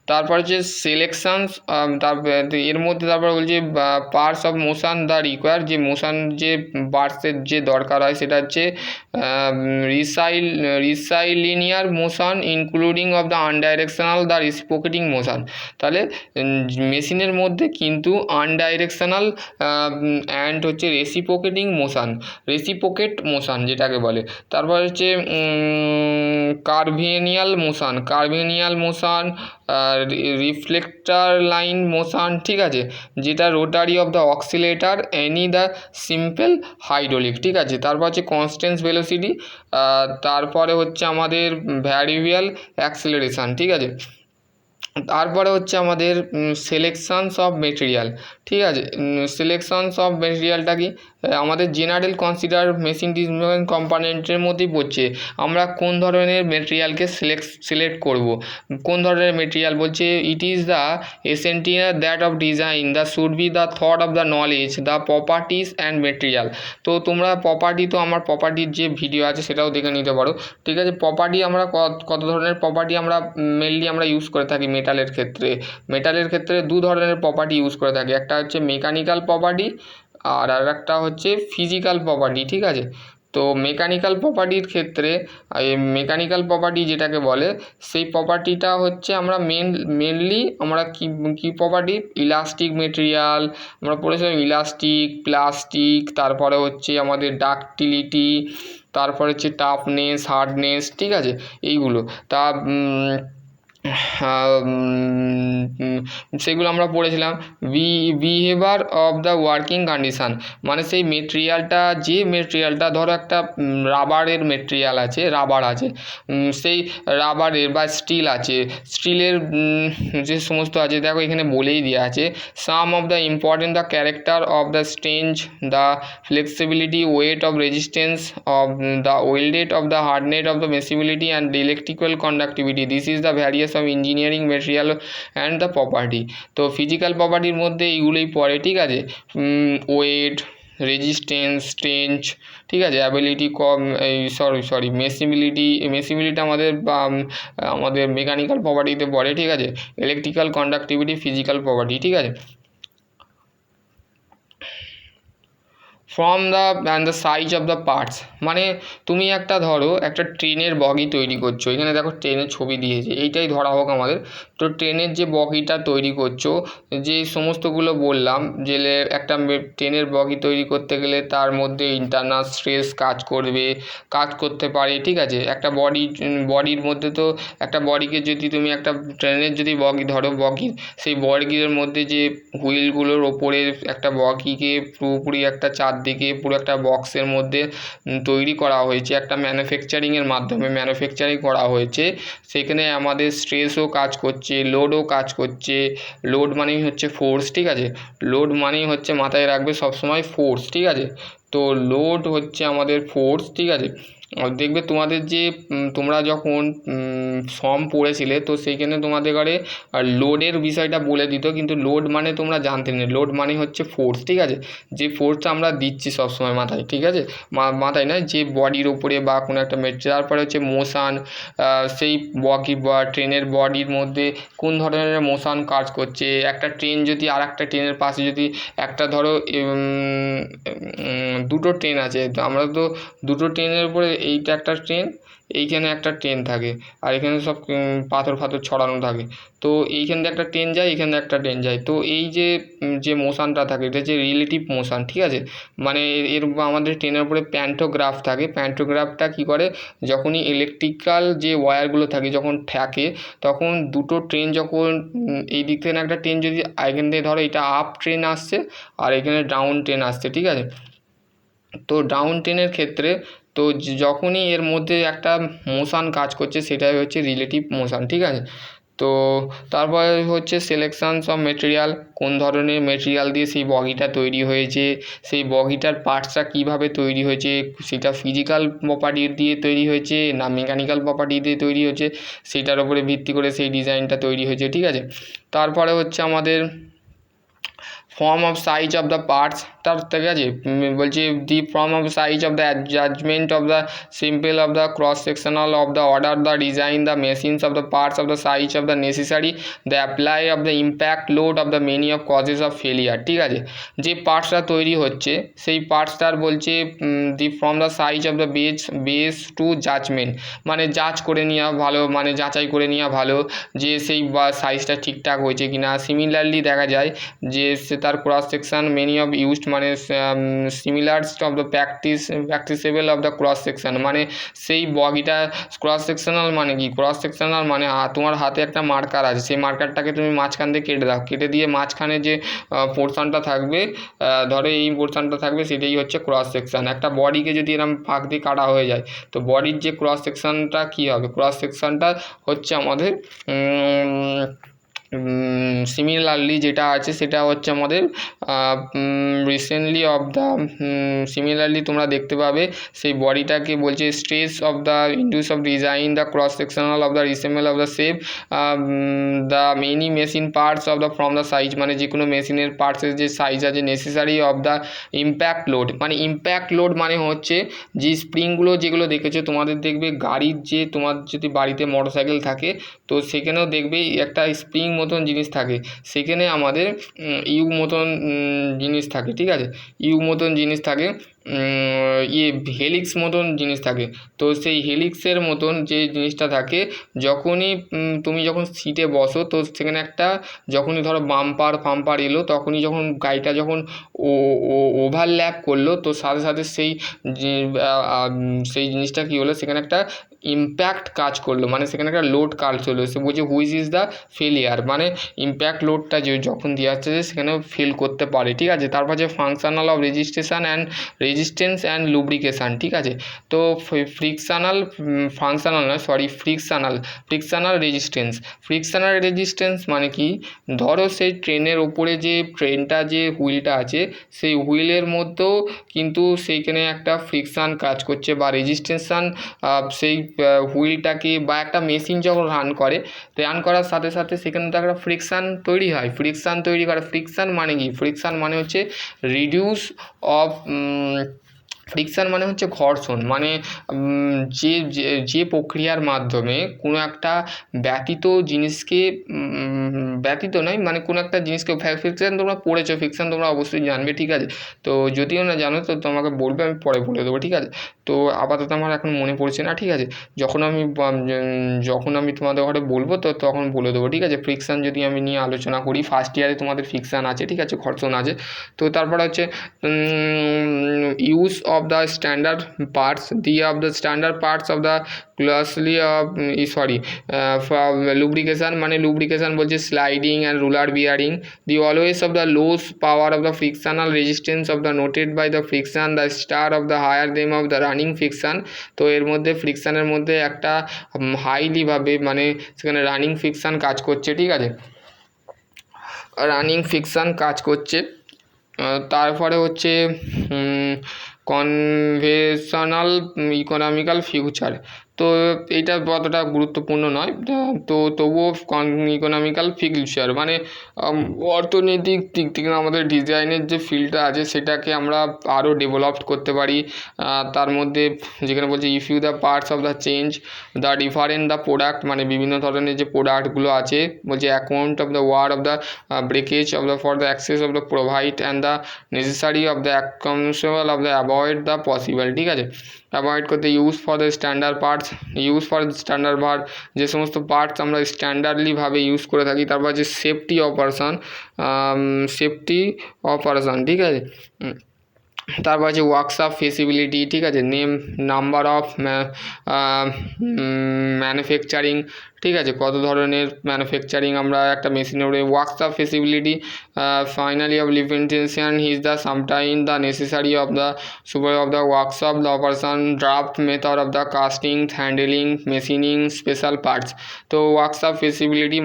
তারপর হচ্ছে সিলেকশনস, এর মধ্যে তারপর বলছে parts of motion the require, যে মোশন যে পার্টসের যে দরকার হয় সেটা হচ্ছে rectilinear motion including of the unidirectional the reciprocating motion. তাহলে মেশিনের মধ্যে কিন্তু আনডাইরেকশনাল অ্যান্ড হচ্ছে রেসিপ্রোকেট মোশন যেটাকে বলে। তারপর হচ্ছে curvilinear motion, reflector line motion, ঠিক আছে, যেটা rotary of the oscillator any the simple hydraulic, ঠিক আছে। তারপর হচ্ছে কনস্ট্যান্ট ভেলোসিটি, তারপরে হচ্ছে আমাদের ভ্যারিয়েবল অ্যাক্সিলারেশন, ঠিক আছে। তারপরে হচ্ছে আমাদের সিলেকশনস অফ মেটেরিয়াল, ঠিক আছে। সিলেকশনস অফ মেটেরিয়ালটা কি, আমাদের জেনারেল কনসিডার মেশিন ডিজাইন কম্পোনেন্টের মধ্যেই পড়ছে। আমরা কোন ধরনের মেটেরিয়ালকে সিলেক্ট করব, কোন ধরনের মেটেরিয়াল বলছে, ইট is the essential that of design the should B the thought of the knowledge the properties and material. তো তোমরা প্রপার্টি, তো আমার প্রপার্টির যে ভিডিও আছে সেটাও দেখে নিতে পারো, ঠিক আছে। প্রপার্টি আমরা কত ধরনের প্রপার্টি আমরা মেনলি আমরা ইউজ করে থাকি মেটালের ক্ষেত্রে দু ধরনের প্রপার্টি ইউজ করে থাকি, একটা হচ্ছে মেকানিক্যাল প্রপার্টি আর একটা হচ্ছে ফিজিক্যাল প্রপার্টি, ঠিক আছে। তো মেকানিক্যাল প্রপার্টির ক্ষেত্রে মেকানিক্যাল প্রপার্টি যেটাকে বলে সেই প্রপার্টিটা হচ্ছে আমরা মেনলি আমরা কি প্রপার্টি, ইলাস্টিক মেটেরিয়াল আমরা পড়েছিলাম, ইলাস্টিক, প্লাস্টিক, তারপরে হচ্ছে আমাদের ডাকটিলিটি, তারপরে হচ্ছে টাফনেস, হার্ডনেস, ঠিক আছে, এইগুলো। তা সেগুলো আমরা পড়েছিলাম। Behaviour of the working condition, মানে সেই মেটেরিয়ালটা ধরো একটা রাবারের মেটেরিয়াল আছে, রাবার আছে, সেই রাবারের বা স্টিলের যে সমস্ত আছে, দেখো এখানে বলেই দেওয়া আছে, some of the important the character of the strange, the flexibility, weight of resistance of the welded of the hardness of the machinability and electrical conductivity, this is the various of engineering material and the property. তো physical প্রপার্টির মধ্যে এইগুলোই পড়ে, ঠিক আছে, wait, resistance, strange, ঠিক আছে, ability মেসিবিলিটি আমাদের মেকানিক্যাল প্রপার্টিতে পড়ে, ঠিক আছে, ইলেকট্রিক্যাল কন্ডাক্টিভিটি ফিজিক্যাল প্রপার্টি, ঠিক আছে। From the size of the parts, মানে তুমি একটা ধরো একটা ট্রেনের বগি তৈরি করছো, এখানে দেখো ট্রেনের ছবি দিয়েছে, এইটাই ধরা হোক আমাদের। তো ট্রেনের যে বগিটা তৈরি করছো, যে সমস্তগুলো বললাম, যে একটা ট্রেনের বগি তৈরি করতে গেলে তার মধ্যে ইন্টারনাল স্ট্রেস কাজ করতে পারে, ঠিক আছে। একটা বডির মধ্যে, তো একটা বডিকে যদি তুমি একটা ট্রেনের যদি বগি ধরো, সেই বগির মধ্যে যে হুইলগুলোর ওপরে একটা বগিকে পুরোপুরি একটা চারদিকে পুরো একটা বক্সের মধ্যে তৈরি করা হয়েছে, একটা ম্যানুফ্যাকচারিংয়ের মাধ্যমে ম্যানুফ্যাকচারিং করা হয়েছে, সেখানে আমাদের স্ট্রেসও কাজ করছে, লোডও কাজ করছে। লোড মানেই হচ্ছে ফোর্স, ঠিক আছে, লোড মানেই হচ্ছে মাথায় রাখবে সবসময় ফোর্স, ঠিক আছে। তো লোড হচ্ছে আমাদের ফোর্স, ঠিক আছে। দেখবে তোমাদের যে তোমরা যখন ফর্ম পড়েছিলে, তো সেইখানে তোমাদের ঘরে লোডের বিষয়টা বলে দিত, কিন্তু লোড মানে তোমরা জানতে না, লোড মানে হচ্ছে ফোর্স, ঠিক আছে, যে ফোর্সটা আমরা দিচ্ছি সবসময় মাথায়, ঠিক আছে, মাথায় নয়, যে বডির ওপরে বা কোনো একটা মেটেরিয়াল। তারপরে হচ্ছে মোশান, সেই বগি বা ট্রেনের বডির মধ্যে কোন ধরনের মোশান কাজ করছে। একটা ট্রেন যদি আর একটা ট্রেনের পাশে যদি একটা ধরো দুটো ট্রেন আছে, তো আমরা তো দুটো ট্রেনের উপরে, এইটা একটা ট্রেন, এইখানে একটা ট্রেন থাকে, আর এখানে সব পাথর ছড়ানো থাকে, তো এইখানে একটা ট্রেন যায়, এখানে একটা ট্রেন যায়, তো এই যে মোশানটা থাকে এটা হচ্ছে রিলেটিভ মোশান, ঠিক আছে। মানে এর আমাদের ট্রেনের উপরে প্যান্টোগ্রাফ থাকে, প্যান্টোগ্রাফটা কী করে, যখনই ইলেকট্রিক্যাল যে ওয়্যারগুলো থাকে যখন থাকে, তখন দুটো ট্রেন যখন এই দিক থেকে একটা ট্রেন যদি এখান থেকে ধরো এটা আপ ট্রেন আসছে আর এখানে ডাউন ট্রেন আসছে, ঠিক আছে। তো ডাউন ট্রেনের ক্ষেত্রে তো যখনই এর মধ্যে একটা মোশান কাজ করছে সেটাই হচ্ছে রিলেটিভ মোশান, ঠিক আছে। তো তারপরে হচ্ছে সিলেকশানস অফ মেটেরিয়াল, কোন ধরনের মেটেরিয়াল দিয়ে সেই বগিটা তৈরি হয়েছে, সেই বগিটার পার্টসটা কীভাবে তৈরি হয়েছে, সেটা ফিজিক্যাল প্রপার্টি দিয়ে তৈরি হয়েছে না মেকানিক্যাল প্রপার্টি দিয়ে তৈরি হয়েছে, সেটার উপরে ভিত্তি করে সেই ডিজাইনটা তৈরি হয়েছে, ঠিক আছে। তারপরে হচ্ছে আমাদের form of size of the parts, তার ঠিক আছে বলছে the form of size of the adjustment of the simple of the cross sectional of the order the design the machines of the parts of the size of the necessary the apply of the impact load of the many of causes of failure. ঠিক আছে, যে পার্টসটা তৈরি হচ্ছে সেই পার্টসটার বলছে the from the size of the base to judgement, মানে যাচ করে নেওয়া ভালো, মানে যাচাই করে নেওয়া ভালো যে সেই বা সাইজটা ঠিকঠাক হয়েছে কিনা। সিমিলারলি দেখা যায় যে সে তার cross section many of used, মানে similar of the practicable of the cross section, মানে সেই বগিটা ক্রস সেকশনাল মানে কি, ক্রস সেকশনাল মানে তোমার হাতে একটা মার্কার আছে, সেই মার্কারটাকে তুমি মাঝখান দিয়ে কেটে দাও, কেটে দিয়ে মাঝখানে যে পোর্শনটা থাকবে, ধরো এই পোর্শনটা থাকবে, সেটাই হচ্ছে ক্রস সেকশন। একটা বডিকে যদি এরকম ফাঁক দিয়ে কাটা হয়ে যায় তো বডির যে ক্রস সেকশনটা কী হবে, ক্রস সেকশনটা হচ্ছে আমাদের সিমিলারলি যেটা আছে সেটা হচ্ছে আমাদের রিসেন্টলি অফ দ্য সিমিলারলি তোমরা দেখতে পাবে সেই বডিটাকে বলছে stress of the induce of design the cross sectional of the resemble of the shape the many machine parts of the from the size, মানে যে কোনো মেশিনের পার্টসের যে সাইজ আছে necessary of the impact load, মানে ইম্প্যাক্ট লোড মানে হচ্ছে যে স্প্রিংগুলো যেগুলো দেখেছো তোমাদের দেখবে গাড়ির, যে তোমার যদি বাড়িতে মোটরসাইকেল থাকে তো সেখানেও দেখবে একটা স্প্রিং মতন জিনিস থাকে, সেখানে আমাদের ইউ মতন জিনিস থাকে। ঠিক আছে, ইউ মতন জিনিস থাকে, হেলিক্স মতন জিনিস থাকে। তো সেই হেলিক্সের মতন যে জিনিসটা থাকে যখনই তুমি যখন সিটে বসো তো সেখানে একটা, যখনই ধরো বাম্পার ফাম্পার এলো তখনই যখন গাড়িটা যখন ওভারল্যাপ করলো তো সাথে সাথে সেই জিনিসটা কী হলো, সেখানে একটা ইম্প্যাক্ট কাজ করলো, মানে সেখানে একটা লোড কাজ হলো। সে বলছে হুইচ ইজ দ্য ফেলিয়ার, মানে ইম্প্যাক্ট লোডটা যে যখন দেওয়া হচ্ছে সেখানে ফেল করতে পারে। ঠিক আছে, তারপর যে ফাংশনাল অফ রেজিস্ট্যান্স অ্যান্ড লুব্রিকেশান। ঠিক আছে, তো ফ্রিকশনাল রেজিস্ট্যান্স মানে কি, ধরো সেই ট্রেনের ওপরে যে ট্রেনটা যে হুইলটা আছে সেই হুইলের মধ্যেও কিন্তু সেইখানে একটা ফ্রিকশান কাজ করছে বা রেজিস্ট্যান্সান, সেই হুইলটাকে বা একটা মেশিন যখন রান করার সাথে সাথে সেখানে তো একটা ফ্রিকশান তৈরি হয়। ফ্রিকশান মানে কি, ফ্রিকশান মানে হচ্ছে রিডিউস অফ ফ্রিকশান মানে হচ্ছে ঘর্ষণ, মানে যে প্রক্রিয়ার মাধ্যমে কোনো একটা ব্যতীত জিনিসকে, ব্যতীত নয় মানে কোনো একটা জিনিসকে, ফ্রিকশান তোমরা পড়েছো, ফ্রিকশান তোমরা অবশ্যই জানবে। ঠিক আছে, তো যদিও না জানো তো তোমাকে বলবে, আমি পরে বলে দেবো। ঠিক আছে, তো আপাতত আমার এখন মনে পড়ছে না। ঠিক আছে, যখন আমি তোমাদের ঘরে বলবো তো তখন বলে দেবো। ঠিক আছে, ফ্রিকশান যদি আমি নিয়ে আলোচনা করি, ফার্স্ট ইয়ারে তোমাদের ফ্রিকশান আছে, ঠিক আছে, ঘর্ষণ আছে। তো তারপর হচ্ছে use of the standard parts of the closely lubrication, মানে লুব্রিকেশান বলছে sliding and roller bearing, the always of the loss power of the frictional resistance of the noted by the friction the star of the higher them of the running friction. তো এর মধ্যে ফ্রিকশানের মধ্যে একটা হাইলিভাবে, মানে সেখানে running friction কাজ করছে। ঠিক আছে, রানিং ফ্রিকশান কাজ করছে। তারপরে হচ্ছে কনভেনশনাল ইকোনমিক্যাল ফিউচার, তো এইটা অতটা গুরুত্বপূর্ণ নয়, তো তবুও ইকোনমিক্যাল ফিউচার মানে অর্থনৈতিক দিক থেকে আমাদের ডিজাইনের যে ফিল্ডটা আছে সেটাকে আমরা আরও ডেভেলপ করতে পারি। তার মধ্যে যেখানে বলছে if you the parts of the change the different the product, মানে বিভিন্ন ধরনের যে প্রোডাক্টগুলো আছে, বলছে account of the wear of the breakage of the for the access of the provide and the necessary of the accessible of the avoid the possible. ঠিক আছে, avoid করতে use for the standard parts, যে সমস্ত parts আমরা স্ট্যান্ডার্ডলিভাবে use করে থাকি। তারপর যে সেফটি অপারেশন, ঠিক আছে, তারপর আছে ওয়ার্কশপ ফেসিবিলিটি। ঠিক আছে, নাম্বার অফ ম্যানুফ্যাকচারিং, ঠিক আছে, কত ধরনের ম্যানুফ্যাকচারিং আমরা একটা মেশিনের উপরে, workshop feasibility, finally of limitation is the sometime the necessary of the super of the workshop the operation draft method of the casting handling machining special parts. তো workshop feasibility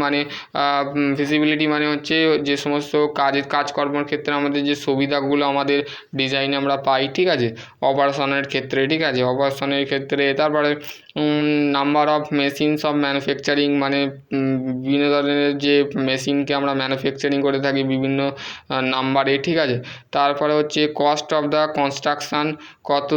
মানে হচ্ছে যে সমস্ত কাজকর্মের ক্ষেত্রে আমাদের যে সুবিধাগুলো আমাদের ডিজাইন ডিজাইন আমরা পাই, ঠিক আছে, অপারেশনের ক্ষেত্রে, ঠিক আছে, অপারেশনের ক্ষেত্রে। তারপরে number of machines of manufacturing, মানে বিভিন্ন ধরনের যে মেশিনকে আমরা ম্যানুফ্যাকচারিং করে থাকি বিভিন্ন নাম্বারে, ঠিক আছে। তারপরে হচ্ছে কস্ট অফ দ্য কনস্ট্রাকশান, কত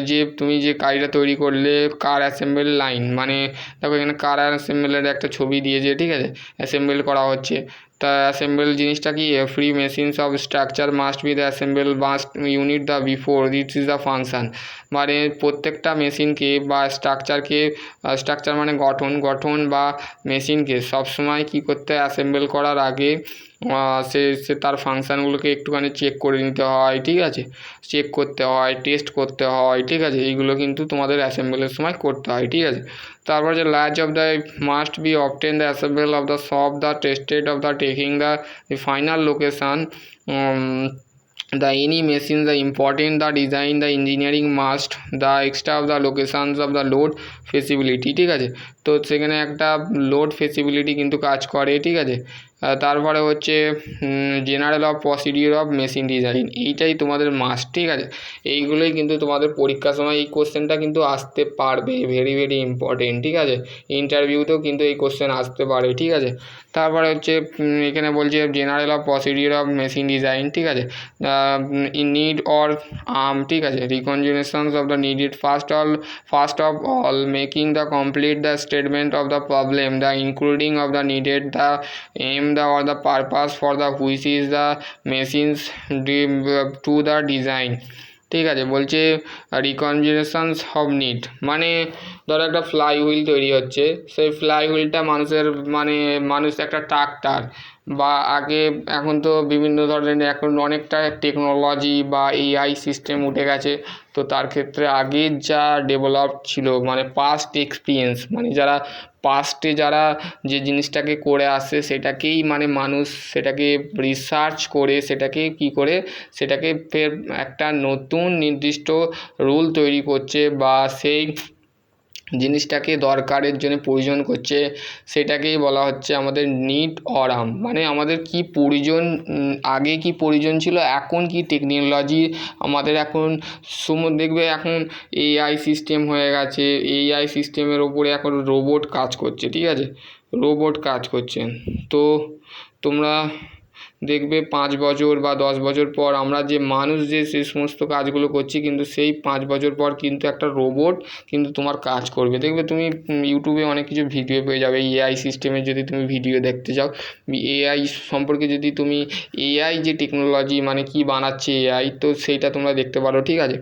যে তুমি যে গাড়িটা তৈরি করলে, কার অ্যাসেম্বল লাইন, মানে দেখো এখানে কার অ্যাসেম্বলের একটা ছবি দিয়েছে, ঠিক আছে, অ্যাসেম্বল করা হচ্ছে। তা অ্যাসেম্বল জিনিসটা কি, free machines of structure must be the assemble must unit the before this is the function, মানে প্রত্যেকটা মেশিনকে বা স্ট্রাকচার মানে গঠন বা মেশিনকে সবসময় কী করতে হয়, অ্যাসেম্বল করার আগে সে তার ফাংশানগুলোকে একটুখানি চেক করে নিতে হয়, ঠিক আছে, চেক করতে হয়, টেস্ট করতে হয়, ঠিক আছে, এইগুলো কিন্তু তোমাদের অ্যাসেম্বলের সময় করতে হয়, ঠিক আছে। তারপর যে large of the must be obtain the assemble of the সব the tested of the taking the final location the any machine the important the design the engineering must the extra of the locations of the load feasibility, ঠিক আছে। তো সেখানে একটা load ফেসিবিলিটি কিন্তু কাজ করে, ঠিক আছে। তারপরে হচ্ছে general of procedure of machine design, এইটাই তোমাদের মাস্ট, ঠিক আছে। এইগুলোই কিন্তু তোমাদের পরীক্ষার সময় এই কোশ্চেনটা কিন্তু আসতে পারবে, ভেরি ভেরি ইম্পর্টেন্ট, ঠিক আছে। ইন্টারভিউতেও কিন্তু এই কোশ্চেন আসতে পারে, ঠিক আছে। তারপরে হচ্ছে এখানে বলছে general of procedure of machine design, ঠিক আছে, নিড অর ঠিক আছে, recognitions of the needed first of all making the complete the statement of the problem the including of the needed the aim the or the purpose for the which is the machines to the design, ঠিক আছে। বলছে রিকনজিউনেশনস of need, মানে ধরো একটা fly wheel তৈরি হচ্ছে, সেই fly হুইলটা মানুষ একটা ট্রাক্টর বা এখন তো বিভিন্ন ধরনের এখন অনেকটা টেকনোলজি বা এআই সিস্টেম উঠে গেছে। তো তার ক্ষেত্রে আগে যা ডেভেলপ ছিল, মানে পাস্ট এক্সপিরিয়েন্স, মানে পাস্টে যারা যে জিনিসটাকে করে আসে সেটাকেই মানুষ সেটাকে রিসার্চ করে সেটাকে ফের একটা নতুন নির্দিষ্ট রুল তৈরি করছে বা সেই জিনিসটাকে দরকারের জন্য প্রয়োজন করছে, সেটাকেই বলা হচ্ছে আমাদের নিড অর আর্ম, মানে আমাদের কি প্রয়োজন, আগে কি প্রয়োজন ছিল, এখন কি টেকনোলজি আমাদের এখন দেখবে এখন এআই সিস্টেম হয়ে গেছে, এআই সিস্টেমের ওপরে এখন রোবট কাজ করছে, ঠিক আছে, রোবট কাজ করছে। তো তোমরা দেখবে 5 বছর বা 10 বছর পর আমরা যে মানুষ যে সমস্ত কাজগুলো করছি, কিন্তু সেই 5 বছর পর কিন্তু একটা রোবট কিন্তু তোমার কাজ করবে। দেখবে তুমি ইউটিউবে অনেক কিছু ভিডিও পেয়ে যাবে এআই সিস্টেমের, যদি তুমি ভিডিও দেখতে চাও এআই সম্পর্কে, যদি তুমি এআই যে টেকনোলজি মানে কি বানাচ্ছে এআই, তো সেইটা তোমরা দেখতে পারো, ঠিক আছে।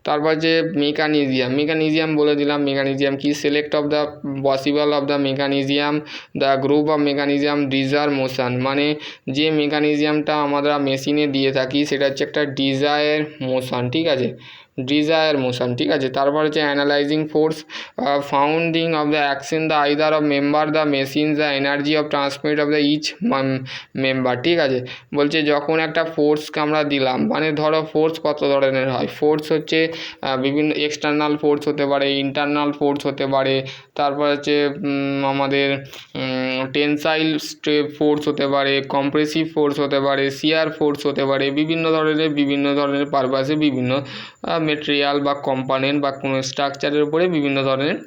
তারপর যে মেকানিজিয়াম বলে দিলাম, মেকানিজিয়াম কি, select of the possible of the mechanism the group of mechanism desire motion, মানে যে মেকানিজিয়ামটা আমরা মেশিনে দিয়ে থাকি সেটা হচ্ছে একটা ডিজায়ার মোশন, ঠিক আছে, ডিজায়ার মোশন, ঠিক আছে। তারপর হচ্ছে analysing force founding of the action the either of member the machine the energy of transmit of the each member, ঠিক আছে। বলছে যখন একটা ফোর্সকে আমরা দিলাম, মানে ধরো ফোর্স কত ধরনের হয়, ফোর্স হচ্ছে বিভিন্ন এক্সটার্নাল ফোর্স হতে পারে, ইন্টারনাল ফোর্স হতে পারে, তারপর হচ্ছে আমাদের টেনসাইল ফোর্স হতে পারে, কম্প্রেসিভ ফোর্স হতে পারে, শিয়ার ফোর্স হতে পারে, বিভিন্ন ধরনের পারপাসে বিভিন্ন মেটেরিয়াল বা কম্পোনেন্ট বা কোনো স্ট্রাকচারের উপরে বিভিন্ন ধরনের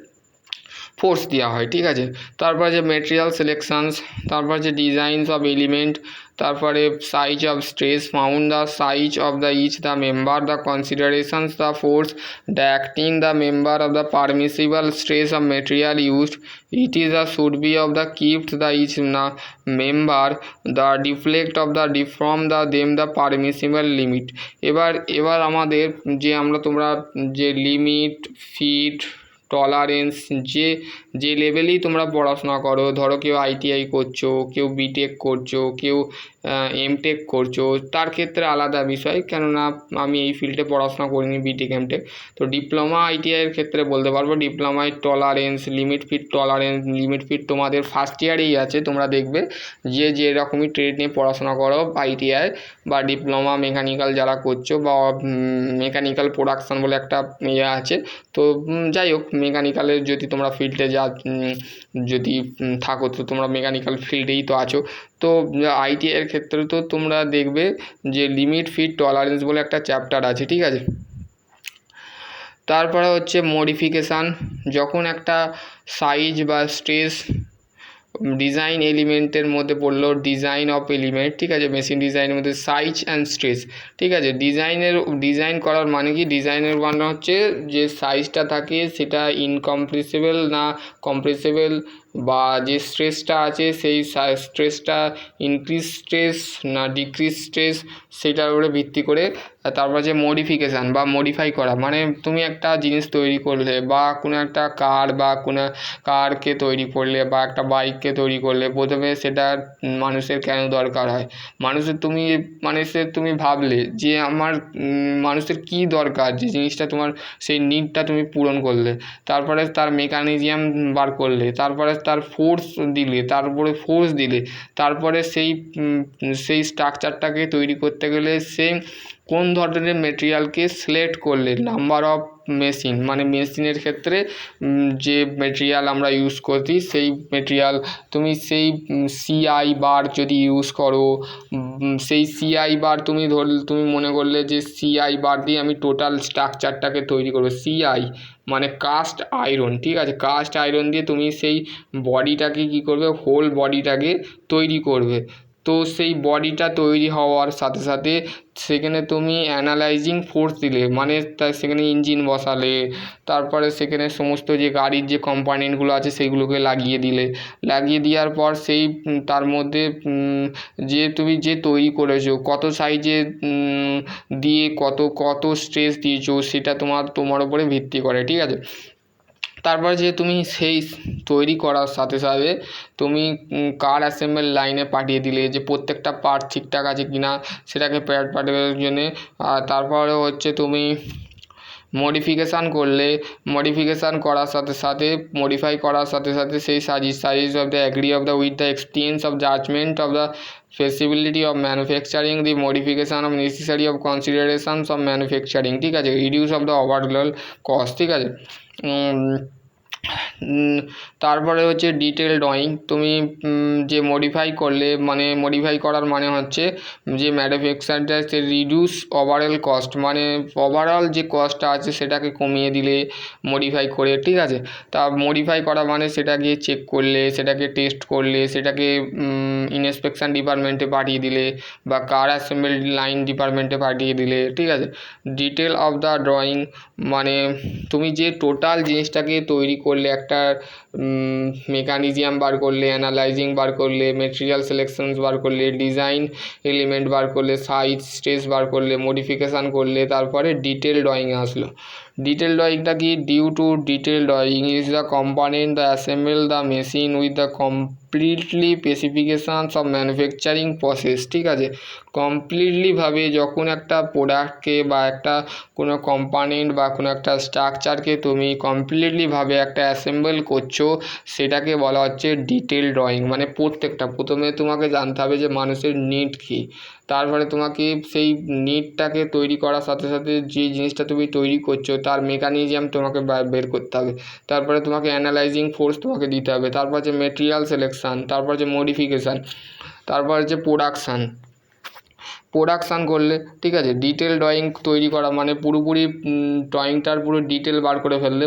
ফোর্স দেওয়া হয়, ঠিক আছে। তারপর যে মেটেরিয়াল সিলেকশনস, তারপর যে ডিজাইনস অফ এলিমেন্ট, তারপরে size of stress found the size of the each the member the considerations the force the acting the member of the permissible stress of material used it is the should be of the kept the each member the deflect of the deform the them the permissible limit. এবার আমাদের তোমরা যে limit, fit, tolerance, যে লেভেলেই তোমরা পড়াশোনা করো, ধরো কেউ আইটিআই করছো, কেউ বিটেক করছো, কেউ এমটেক করছো, তার ক্ষেত্রে আলাদা বিষয়, কেননা আমি এই ফিল্ডে পড়াশোনা করিনি বিটেক এমটেক। তো ডিপ্লোমা আইটিআইয়ের ক্ষেত্রে বলতে পারবো ডিপ্লোমায় টলারেন্স, লিমিট ফিট তোমাদের ফার্স্ট ইয়ারেই আছে। তোমরা দেখবে যে রকমই ট্রেড নিয়ে পড়াশোনা করো আইটিআই বা ডিপ্লোমা মেকানিক্যাল যারা করছো বা মেকানিক্যাল প্রোডাকশান বলে একটা আছে, তো যাই হোক মেকানিক্যালের যদি তোমরা ফিল্ডে যদি থাকো, তো তোমরা মেকানিক্যাল ফিল্ডেই তো আছো, তো ITI এর ক্ষেত্রে তো তোমরা দেখবে যে লিমিট ফিট টলারেন্স বলে একটা চ্যাপ্টার আছে, ঠিক আছে। তারপরে হচ্ছে মডিফিকেশান, যখন একটা সাইজ বা স্ট্রেস ডিজাইন এলিমেন্টের মধ্যে পড়লো, ডিজাইন অফ এলিমেন্ট, ঠিক আছে, মেশিন ডিজাইনের মধ্যে সাইজ অ্যান্ড স্ট্রেস, ঠিক আছে। ডিজাইন করার মানে কি, ডিজাইনের মানে হচ্ছে যে সাইজটা থাকে সেটা ইনকম্প্রেসিবল না কম্প্রেসিবল, বা যে স্ট্রেসটা আছে সেই স্ট্রেসটা ইনক্রিজ স্ট্রেস না ডিক্রিজ স্ট্রেস, সেটার উপরে ভিত্তি করে। তারপর যে মডিফিকেশান বা মডিফাই করা, মানে তুমি একটা জিনিস তৈরি করলে বা কোনো একটা কার বা কোনো কারকে তৈরি করলে বা একটা বাইককে তৈরি করলে, প্রথমে সেটা মানুষের কেন দরকার হয়, মানুষের তুমি ভাবলে যে আমার মানুষের কী দরকার, যে জিনিসটা তোমার সেই নিডটা তুমি পূরণ করলে, তারপরে তার মেকানিজম বার করলে, তারপরে তার ফোর্স দিলে, তারপরে সেই স্ট্রাকচারটাকে তৈরি করতে গেলে সেই কোন ধরনের মেটেরিয়ালকে সিলেক্ট করলে, নাম্বার অফ মেশিন, মানে মেশিনের ক্ষেত্রে যে মেটেরিয়াল আমরা ইউজ করছি সেই মেটেরিয়াল, তুমি সেই CI বার যদি ইউজ করো, সেই CI বার তুমি মনে করলে যে CI বার দিয়ে আমি টোটাল স্ট্রাকচারটাকে তৈরি করবো। CI মানে কাস্ট আয়রন, ঠিক আছে, কাস্ট আয়রন দিয়ে তুমি সেই বডিটাকে কী করবে, হোল বডিটাকে তৈরি করবে। তো সেই বডিটা তৈরি হওয়ার সাথে সাথে সেখানে তুমি অ্যানালাইজিং ফোর্স দিলে, মানে সেখানে ইঞ্জিন বসালে, তারপরে সেখানে সমস্ত যে গাড়ির যে কম্পোনেন্টগুলো আছে সেইগুলোকে লাগিয়ে দেওয়ার পর সেই তার মধ্যে যে তুমি যে তৈরি করেছো কত সাইজে দিয়ে কত স্ট্রেস দিয়েছো, সেটা তোমার উপরে ভিত্তি করে, ঠিক আছে। তারপর যে তুমি সেই তৈরি করার সাথে সাথে তুমি কার অ্যাসেম্বল লাইনে পাঠিয়ে দিলে যে প্রত্যেকটা পার্ট ঠিকঠাক আছে কি না, সেটাকে পাঠানোর জন্যে। আর তারপরে হচ্ছে তুমি মডিফিকেশান মডিফাই করার সাথে সাথে সেই size of the agree of the with the experience of judgement of the feasibility of manufacturing, the modification of necessary of considerations of manufacturing, ঠিক আছে, reduce of the overall cost, ঠিক আছে। তারপরে হচ্ছে ডিটেল ড্রয়িং, তুমি যে modify করার মানে হচ্ছে যে ম্যানুফ্যাকচারটা রিডিউস ওভারঅল কস্ট, মানে ওভারঅল যে কস্টটা আছে সেটাকে কমিয়ে দিলে মডিফাই করে, ঠিক আছে। তা মডিফাই করা মানে সেটাকে চেক করলে, সেটাকে টেস্ট করলে, সেটাকে ইন্সপেকশন ডিপার্টমেন্টে পাঠিয়ে দিলে বা কার অ্যাসেম্বলি লাইন ডিপার্টমেন্টে পাঠিয়ে দিলে, ঠিক আছে। ডিটেল অফ দ্য ড্রয়িং মানে তুমি যে টোটাল জিনিসটাকে তৈরি করলে, একটা মেকানিজম বার করলে, অ্যানালাইজিং বার করলে, মেটেরিয়াল সিলেকশনস বার করলে, ডিজাইন এলিমেন্ট বার করলে, সাইজ স্ট্রেস বার করলে, মডিফিকেশান করলে, তারপরে ডিটেল ড্রয়িংয়ে আসলো। ডিটেল ড্রয়িংটা কি, due to detail drawing is the component the assemble the machine with the completely specifications of manufacturing process, ঠিক আছে। কমপ্লিটলিভাবে যখন একটা প্রোডাক্টকে বা একটা কোনো কম্পোনেন্ট বা কোনো একটা স্ট্রাকচারকে তুমি কমপ্লিটলিভাবে একটা অ্যাসেম্বল করছো, সেটাকে বলা হচ্ছে ডিটেল ড্রয়িং। মানে প্রথমে তোমাকে জানতে হবে যে মানুষের নিড কী, তারপরে তোমাকে সেই নিডটাকে তৈরি করার সাথে সাথে যে জিনিসটা তুমি তৈরি করছো তার মেকানিজম তোমাকে বের করতে হবে, তারপরে তোমাকে অ্যানালাইজিং ফোর্স তোমাকে দিতে হবে, তারপর যে মেটেরিয়াল সিলেকশান, তারপর যে মডিফিকেশান, তারপর যে প্রোডাকশান করলে, ঠিক আছে। ডিটেল ড্রয়িং তৈরি করা মানে পুরোপুরি ড্রয়িংটার পুরো ডিটেল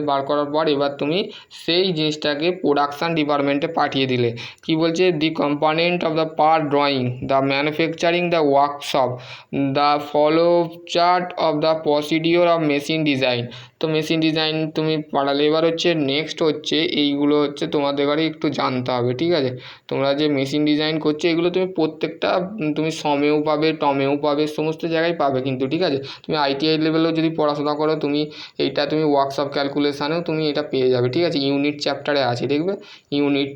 বার করার পর এবার তুমি সেই জিনিসটাকে প্রোডাকশান ডিপার্টমেন্টে পাঠিয়ে দিলে। কি বলছে, the component of the part drawing, the manufacturing, the workshop, the follow chart of the procedure of machine design. তো মেশিন ডিজাইন তুমি পাঠালে, এবার হচ্ছে নেক্সট হচ্ছে এইগুলো হচ্ছে তোমাদের বাড়ি একটু জানতে হবে, ঠিক আছে। তোমরা যে মেশিন ডিজাইন করছো এগুলো তুমি প্রত্যেকটা তুমি সমেও পাবে, টমেও পাবে, সমস্ত জায়গায় পাবে কিন্তু, ঠিক আছে। তুমি ITI লেভেলেও যদি পড়াশোনা করো তুমি ওয়ার্কশপ ক্যালকুলেশানেও তুমি এটা পেয়ে যাবে, ঠিক আছে। ইউনিট চ্যাপ্টারে আছে, দেখবে ইউনিট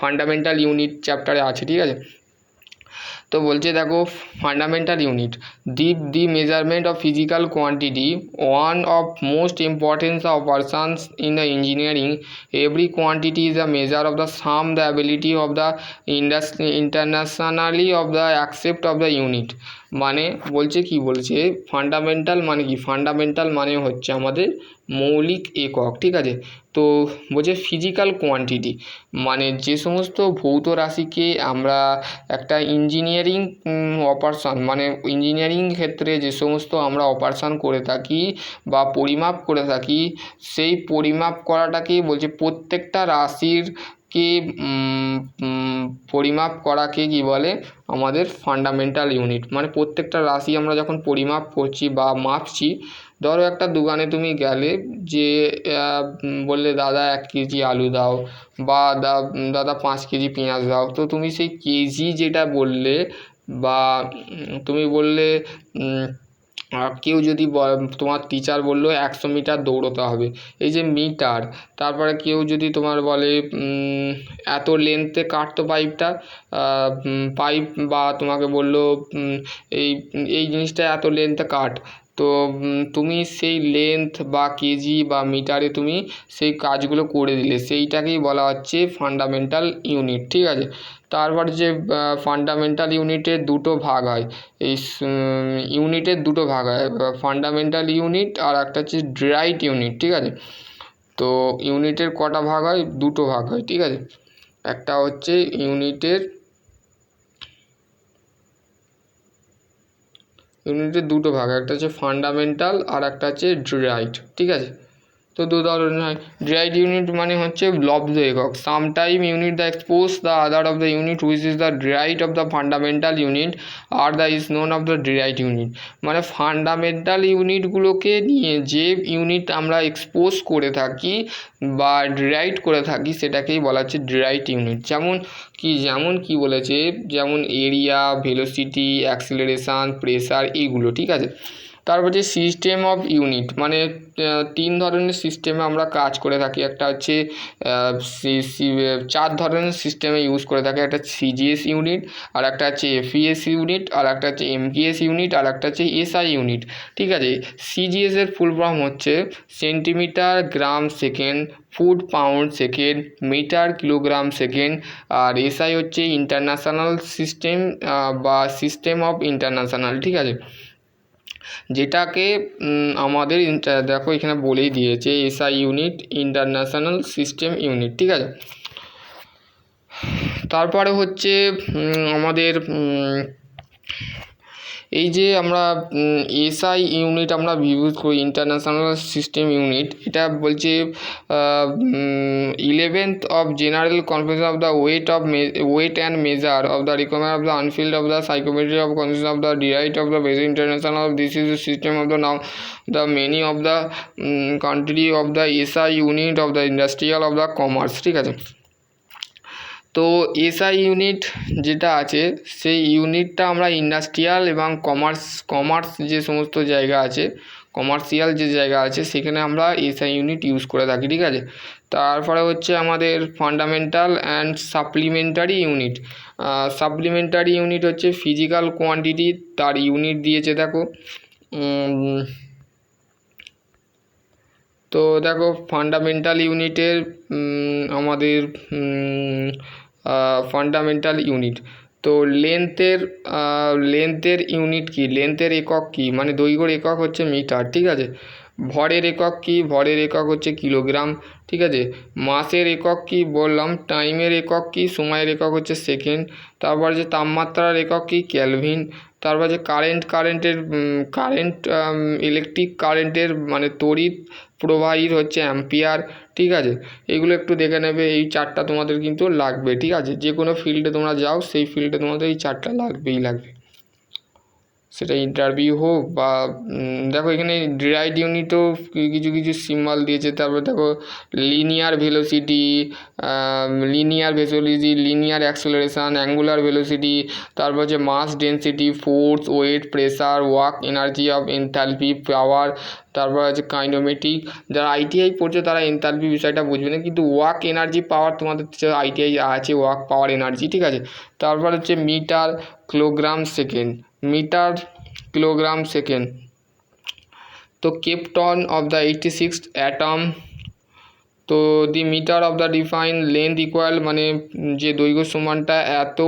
ফান্ডামেন্টাল ইউনিট চ্যাপ্টারে আছে, ঠিক আছে। তো বলছে দেখো, fundamental unit, the measurement of physical quantity, one of most importance of persons in the engineering. Every quantity is a measure of the some the ability of the internationally of the accept of the unit. মানে বলছে কি বলছে fundamental মানে কি, fundamental মানে হচ্ছে আমাদের মৌলিক একক, ঠিক আছে। তো বলছে ফিজিক্যাল কোয়ান্টিটি, মানে যে সমস্ত ভৌত রাশিকে আমরা একটা ইঞ্জিনিয়ারিং অপারেশন, মানে ইঞ্জিনিয়ারিং ক্ষেত্রে যে সমস্ত আমরা অপারেশন করে থাকি বা পরিমাপ করে থাকি, সেই পরিমাপ করাটাকেই বলছে প্রত্যেকটা রাশির কে পরিমাপ করাকে কি বলে আমাদের ফান্ডামেন্টাল ইউনিট। মানে প্রত্যেকটা রাশি আমরা যখন পরিমাপ করছি বা মাপছি, ধরো একটা দোকানে তুমি গেলে, যে বললে দাদা 1 কেজি আলু দাও বা দাদা 5 কেজি পেঁয়াজ দাও, তো তুমি সেই কেজি যেটা বললে বা তুমি বললে কেউ যদি তোমার টিচার বললো 100 মিটার দৌড়োতে হবে, এই যে মিটার। তারপরে কেউ যদি তোমার বলে এত লেন্থে কাটতো পাইপটা, পাইপ, বা তোমাকে বললো এই এই জিনিসটা এত লেন্থে কাট, তো তুমি সেই লেন্থ বা কেজি বা মিটারে তুমি সেই কাজগুলো করে দিলে, সেইটাকেই বলা হচ্ছে ফান্ডামেন্টাল ইউনিট, ঠিক আছে। তারপর যে ফান্ডামেন্টাল ইউনিটের দুটো ভাগ হয়, এই ইউনিটের দুটো ভাগ হয়, ফান্ডামেন্টাল ইউনিট আর একটা হচ্ছে ডিরাইভড ইউনিট, ঠিক আছে। তো ইউনিটের কটা ভাগ হয়, দুটো ভাগ হয়, ঠিক আছে। একটা হচ্ছে ইউনিটের দুটো ভাগ, একটা হচ্ছে ফান্ডামেন্টাল আর একটা হচ্ছে ডিরাইভড, ঠিক আছে। তো দু ধরনের হয়। ডিরাইভড ইউনিট মানে হচ্ছে লব্ধ একক, sometime unit the expose the other of the unit which is the derived of the fundamental unit are the is known of the derived unit. মানে ফান্ডামেন্টাল ইউনিটগুলোকে নিয়ে যে ইউনিট আমরা এক্সপোজ করে থাকি বা ডিরাইভড করে থাকি, সেটাকেই বলা হচ্ছে ডিরাইভড ইউনিট। যেমন কি বলেছে, যেমন এরিয়া, ভেলোসিটি, অ্যাক্সিলারেশান, প্রেসার, এইগুলো, ঠিক আছে। তারপর যে সিস্টেম অফ ইউনিট, মানে 3 ধরনের সিস্টেমে আমরা কাজ করে থাকি। একটা হচ্ছে 4 ধরনের সিস্টেমে ইউজ করে থাকি। একটা সিজিএস ইউনিট, আর একটা হচ্ছে এফইএস ইউনিট, আর একটা হচ্ছে এমকেএস ইউনিট, আর একটা হচ্ছে এসআই ইউনিট, ঠিক আছে। সিজিএস এর ফুল ফর্ম হচ্ছে centimetre gram second, foot pound second, metre kilogram second. আর এসআই হচ্ছে ইন্টারন্যাশনাল সিস্টেম বা সিস্টেম অফ ইন্টারন্যাশনাল, ঠিক আছে। যেটাকে আমাদের দেখো এখানে বলেই দিয়েছে, SI unit, international system unit, ঠিক আছে। তারপরে হচ্ছে আমাদের এই যে আমরা এসআই ইউনিট আমরা ইউজ করি, ইন্টারন্যাশনাল সিস্টেম ইউনিট, এটা বলছে 11th of general conference of the weight and measure of the requirement of the Anfield of the psychometry of consents of the derived of the basic international of this is the system of the now the many of the country of the SI unit of the industrial of the commerce, ঠিক আছে। তো SI unit যেটা আছে, সেই ইউনিটটা আমরা industrial এবং commerce যে সমস্ত জায়গা আছে, কমার্শিয়াল যে জায়গা আছে, সেখানে আমরা এসআই ইউনিট ইউজ করে থাকি, ঠিক আছে। তারপরে হচ্ছে আমাদের fundamental and supplementary unit. Supplementary unit হচ্ছে ফিজিক্যাল কোয়ান্টিটি, তার ইউনিট দিয়েছে দেখো। তো দেখো ফান্ডামেন্টাল ইউনিটের আমাদের ফান্ডামেন্টাল ইউনিট, তো লেন্থের ইউনিট কি, লেন্থের একক কি, মানে দৈর্ঘ্যের একক হচ্ছে মিটার, ঠিক আছে। ভরের একক কি, ভরের একক হচ্ছে কিলোগ্রাম, ঠিক আছে। মাসের একক কি বললাম, টাইমের একক কি, সময়ের একক হচ্ছে সেকেন্ড। তারপর যে তাপমাত্রার একক কি, ক্যালভিন। তারপর যে কারেন্ট ইলেকট্রিক কারেন্টের মানে তড়িৎ প্রবাহীর হচ্ছে অ্যাম্পিয়ার, ঠিক আছে। এগুলো একটু দেখে নেবে, এই 4টা তোমাদের কিন্তু লাগবে, ঠিক আছে। যে কোনো ফিল্ডে তোমরা যাও, সেই ফিল্ডে তোমাদের এই 4টা লাগবে, সেটা ইন্টারভিউ হোক বা দেখো এখানে ডিরাইভড ইউনিটও কিছু সিম্বল দিয়েছে। তারপর দেখো linear velocity, linear acceleration, angular velocity, তারপর হচ্ছে mass density, force, weight, pressure, work energy of enthalpy, power. তারপর আছে কাইনেমেটিক। যারা আইটিআই পড়ছে তারা এনথালপি বিষয়টা বুঝবে না, কিন্তু ওয়ার্ক এনার্জি পাওয়ার তোমাদের আইটিআই আছে, ওয়ার্ক পাওয়ার এনার্জি, ঠিক আছে। তারপর হচ্ছে metre kilogram second, metre kilogram second. তো krypton of the 86th atom, তো the metre of the define length equal মানে যে দৈর্ঘ্য সমানটা এত